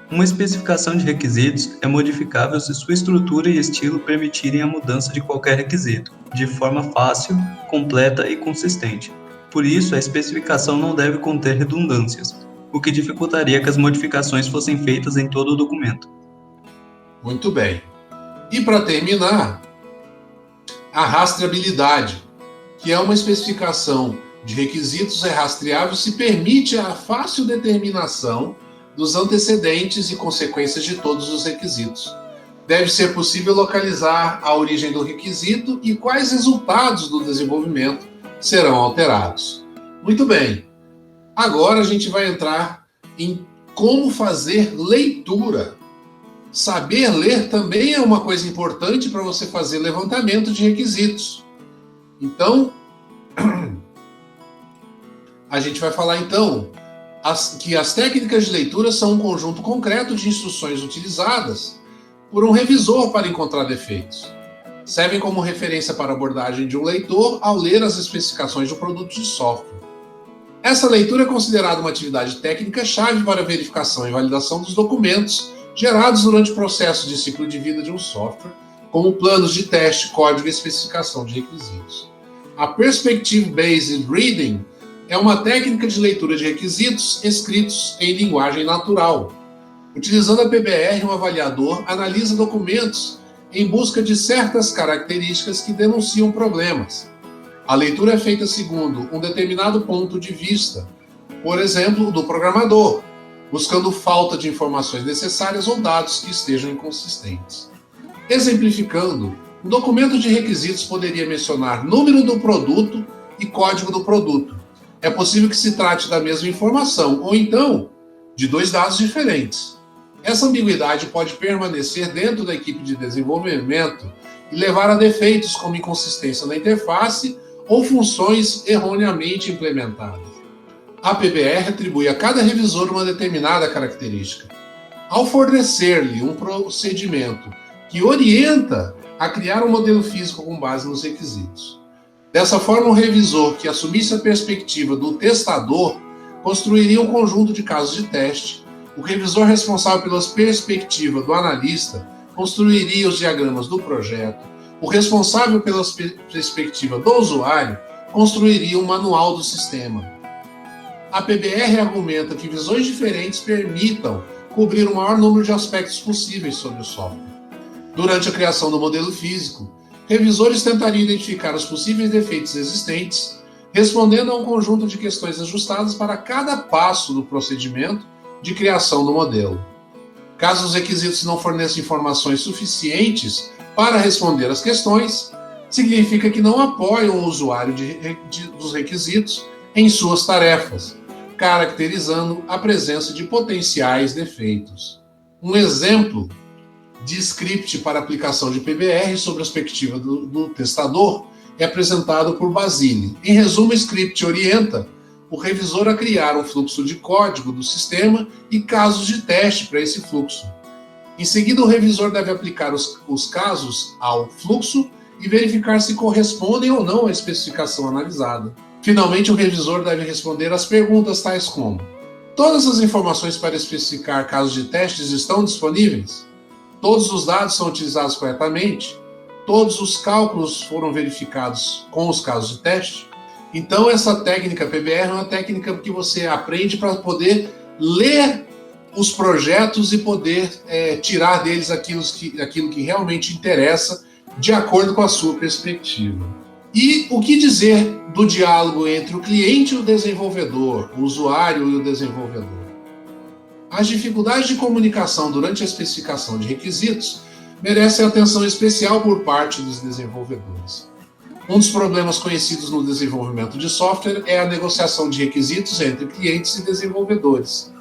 Uma especificação de requisitos é modificável se sua estrutura e estilo permitirem a mudança de qualquer requisito, de forma fácil, completa e consistente. Por isso, a especificação não deve conter redundâncias, o que dificultaria que as modificações fossem feitas em todo o documento. Muito bem. E para terminar, a rastreabilidade, que é uma especificação de requisitos rastreável se permite a fácil determinação dos antecedentes e consequências de todos os requisitos. Deve ser possível localizar a origem do requisito e quais resultados do desenvolvimento serão alterados. Muito bem. Agora a gente vai entrar em como fazer leitura. Saber ler também é uma coisa importante para você fazer levantamento de requisitos. Então, a gente vai falar então que as técnicas de leitura são um conjunto concreto de instruções utilizadas por um revisor para encontrar defeitos. Servem como referência para a abordagem de um leitor ao ler as especificações do produto de software. Essa leitura é considerada uma atividade técnica-chave para a verificação e validação dos documentos gerados durante o processo de ciclo de vida de um software, como planos de teste, código e especificação de requisitos. A Perspective-Based Reading é uma técnica de leitura de requisitos escritos em linguagem natural. Utilizando a PBR, um avaliador analisa documentos em busca de certas características que denunciam problemas. A leitura é feita segundo um determinado ponto de vista, por exemplo, do programador, buscando falta de informações necessárias ou dados que estejam inconsistentes. Exemplificando, um documento de requisitos poderia mencionar número do produto e código do produto. É possível que se trate da mesma informação, ou então, de dois dados diferentes. Essa ambiguidade pode permanecer dentro da equipe de desenvolvimento e levar a defeitos como inconsistência na interface ou funções erroneamente implementadas. A PBR atribui a cada revisor uma determinada característica. Ao fornecer-lhe um procedimento que orienta a criar um modelo físico com base nos requisitos. Dessa forma, o revisor que assumisse a perspectiva do testador construiria um conjunto de casos de teste. O revisor responsável pela perspectiva do analista construiria os diagramas do projeto. O responsável pela perspectiva do usuário construiria um manual do sistema. A PBR argumenta que visões diferentes permitam cobrir o maior número de aspectos possíveis sobre o software. Durante a criação do modelo físico, revisores tentariam identificar os possíveis defeitos existentes, respondendo a um conjunto de questões ajustadas para cada passo do procedimento de criação do modelo. Caso os requisitos não forneçam informações suficientes para responder às questões, significa que não apoiam o usuário dos requisitos em suas tarefas, caracterizando a presença de potenciais defeitos. Um exemplo de script para aplicação de PBR sob a perspectiva do testador é apresentado por Basile. Em resumo, o script orienta o revisor a criar um fluxo de código do sistema e casos de teste para esse fluxo. Em seguida, o revisor deve aplicar os casos ao fluxo e verificar se correspondem ou não à especificação analisada. Finalmente, o revisor deve responder às perguntas tais como: todas as informações para especificar casos de testes estão disponíveis? Todos os dados são utilizados corretamente? Todos os cálculos foram verificados com os casos de teste? Então, essa técnica PBR é uma técnica que você aprende para poder ler os projetos e poder tirar deles aquilo que realmente interessa de acordo com a sua perspectiva. E o que dizer do diálogo entre o cliente e o desenvolvedor, o usuário e o desenvolvedor? As dificuldades de comunicação durante a especificação de requisitos merecem atenção especial por parte dos desenvolvedores. Um dos problemas conhecidos no desenvolvimento de software é a negociação de requisitos entre clientes e desenvolvedores.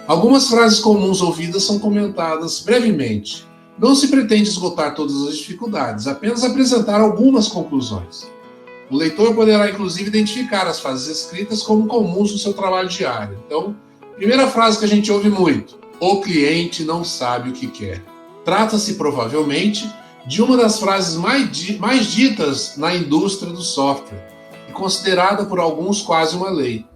Algumas frases comuns ouvidas são comentadas brevemente. Não se pretende esgotar todas as dificuldades, apenas apresentar algumas conclusões. O leitor poderá, inclusive, identificar as frases escritas como comuns no seu trabalho diário. Então, primeira frase que a gente ouve muito: o cliente não sabe o que quer. Trata-se, provavelmente, de uma das frases mais ditas na indústria do software e considerada por alguns quase uma lei.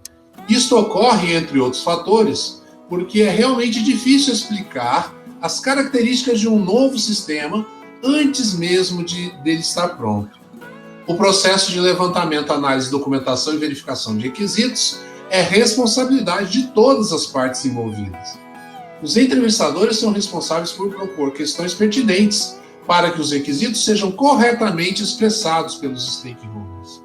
Isto ocorre, entre outros fatores, porque é realmente difícil explicar as características de um novo sistema antes mesmo dele estar pronto. O processo de levantamento, análise, documentação e verificação de requisitos é responsabilidade de todas as partes envolvidas. Os entrevistadores são responsáveis por propor questões pertinentes para que os requisitos sejam corretamente expressados pelos stakeholders.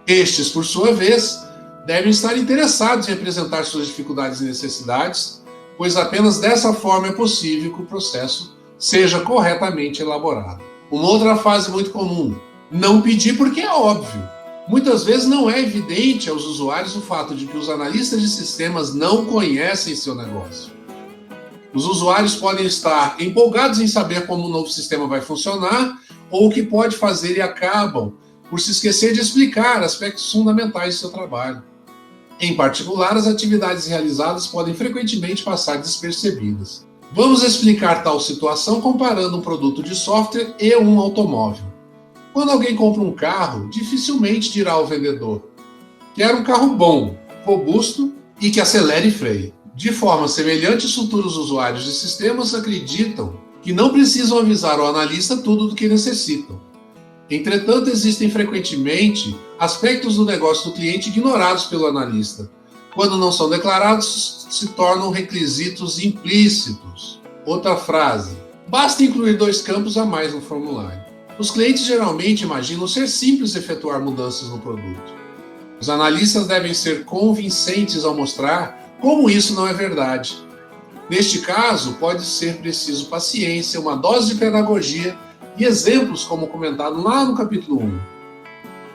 Estes, por sua vez, devem estar interessados em apresentar suas dificuldades e necessidades, pois apenas dessa forma é possível que o processo seja corretamente elaborado. Uma outra frase muito comum: não pedir porque é óbvio. Muitas vezes não é evidente aos usuários o fato de que os analistas de sistemas não conhecem seu negócio. Os usuários podem estar empolgados em saber como o novo sistema vai funcionar ou o que pode fazer e acabam por se esquecer de explicar aspectos fundamentais do seu trabalho. Em particular, as atividades realizadas podem frequentemente passar despercebidas. Vamos explicar tal situação comparando um produto de software e um automóvel. Quando alguém compra um carro, dificilmente dirá ao vendedor: quero um carro bom, robusto e que acelere e freie. De forma semelhante, os futuros usuários de sistemas acreditam que não precisam avisar ao analista tudo do que necessitam. Entretanto, existem frequentemente aspectos do negócio do cliente ignorados pelo analista. Quando não são declarados, se tornam requisitos implícitos. Outra frase: basta incluir 2 campos a mais no formulário. Os clientes geralmente imaginam ser simples efetuar mudanças no produto. Os analistas devem ser convincentes ao mostrar como isso não é verdade. Neste caso, pode ser preciso paciência, uma dose de pedagogia e exemplos, como comentado lá no capítulo 1.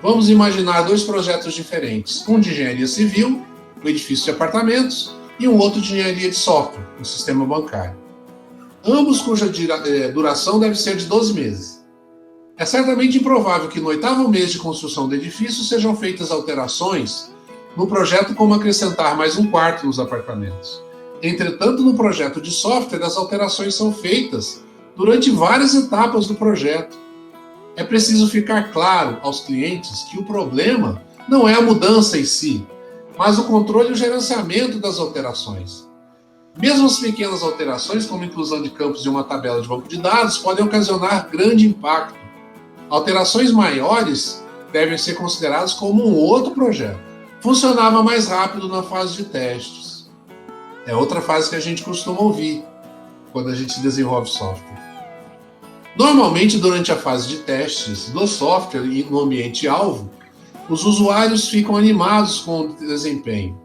Vamos imaginar 2 projetos diferentes, um de engenharia civil, um edifício de apartamentos, e um outro de engenharia de software, um sistema bancário. Ambos cuja duração deve ser de 12 meses. É certamente improvável que no 8º mês de construção do edifício sejam feitas alterações no projeto, como acrescentar mais um quarto nos apartamentos. Entretanto, no projeto de software, as alterações são feitas durante várias etapas do projeto. É preciso ficar claro aos clientes que o problema não é a mudança em si, mas o controle e o gerenciamento das alterações. Mesmo as pequenas alterações, como a inclusão de campos em uma tabela de banco de dados, podem ocasionar grande impacto. Alterações maiores devem ser consideradas como um outro projeto. Funcionava mais rápido na fase de testes. É outra fase que a gente costuma ouvir quando a gente desenvolve software. Normalmente, durante a fase de testes do software e no ambiente-alvo, os usuários ficam animados com o desempenho.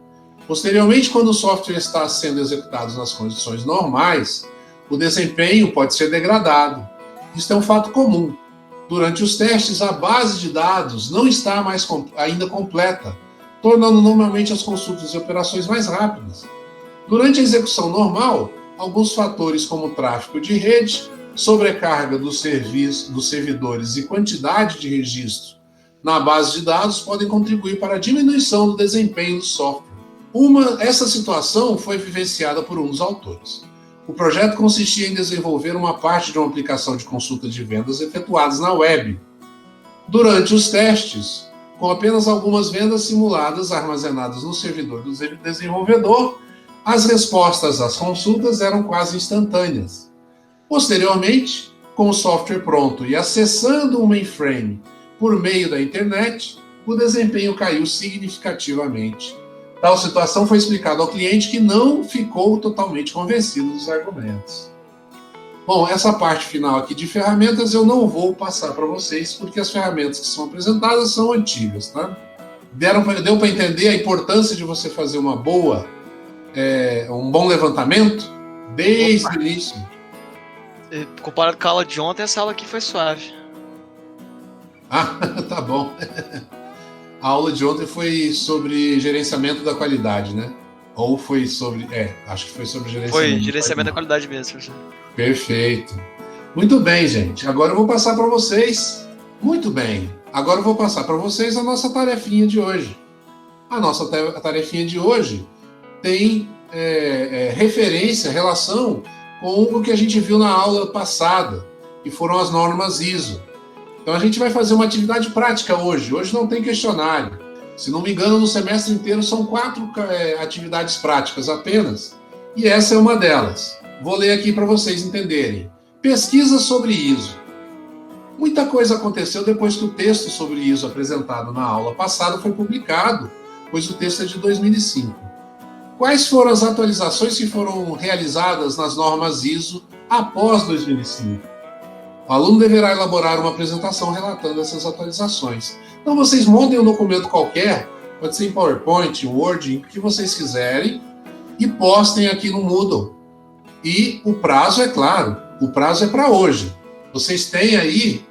Posteriormente, quando o software está sendo executado nas condições normais, o desempenho pode ser degradado. Isso é um fato comum. Durante os testes, a base de dados não está mais ainda completa, tornando normalmente as consultas e operações mais rápidas. Durante a execução normal, alguns fatores como tráfego de rede, sobrecarga dos servidores e quantidade de registro na base de dados podem contribuir para a diminuição do desempenho do software. Essa situação foi vivenciada por um dos autores. O projeto consistia em desenvolver uma parte de uma aplicação de consulta de vendas efetuadas na web. Durante os testes, com apenas algumas vendas simuladas armazenadas no servidor do desenvolvedor, as respostas às consultas eram quase instantâneas. Posteriormente, com o software pronto e acessando o mainframe por meio da internet, o desempenho caiu significativamente. Tal situação foi explicada ao cliente, que não ficou totalmente convencido dos argumentos. Bom, essa parte final aqui de ferramentas eu não vou passar para vocês, porque as ferramentas que são apresentadas são antigas, tá? Deu para entender a importância de você fazer um bom levantamento desde o início? Comparado com a aula de ontem, essa aula aqui foi suave. Ah, tá bom. A aula de ontem foi sobre gerenciamento da qualidade, né? Ou foi sobre... acho que foi sobre gerenciamento. Foi gerenciamento da qualidade mesmo, professor. Perfeito. Muito bem, gente. Agora eu vou passar para vocês... Muito bem. Agora eu vou passar para vocês a nossa tarefinha de hoje. A nossa tarefinha de hoje tem referência, relação com o que a gente viu na aula passada, que foram as normas ISO. Então a gente vai fazer uma atividade prática hoje. Hoje não tem questionário. Se não me engano, no semestre inteiro são 4 atividades práticas apenas. E essa é uma delas. Vou ler aqui para vocês entenderem. Pesquisa sobre ISO. Muita coisa aconteceu depois que o texto sobre ISO apresentado na aula passada foi publicado, pois o texto é de 2005. Quais foram as atualizações que foram realizadas nas normas ISO após 2005? O aluno deverá elaborar uma apresentação relatando essas atualizações. Então vocês montem um documento qualquer, pode ser em PowerPoint, Word, o que vocês quiserem, e postem aqui no Moodle. E o prazo, é claro, o prazo é para hoje. Vocês têm aí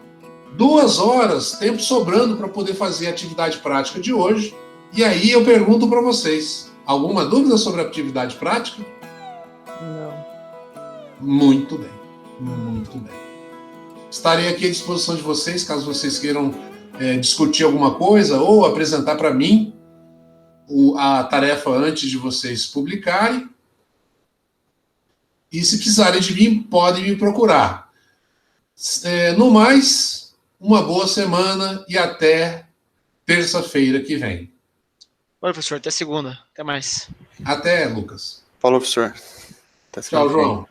2 horas, tempo sobrando para poder fazer a atividade prática de hoje. E aí eu pergunto para vocês, alguma dúvida sobre a atividade prática? Não. Muito bem, muito bem. Estarei aqui à disposição de vocês, caso vocês queiram discutir alguma coisa ou apresentar para mim a tarefa antes de vocês publicarem. E se precisarem de mim, podem me procurar. No mais, uma boa semana e até terça-feira que vem. Oi, professor, até segunda. Até mais. Até, Lucas. Falou, professor. Até semana Tchau, que vem. João.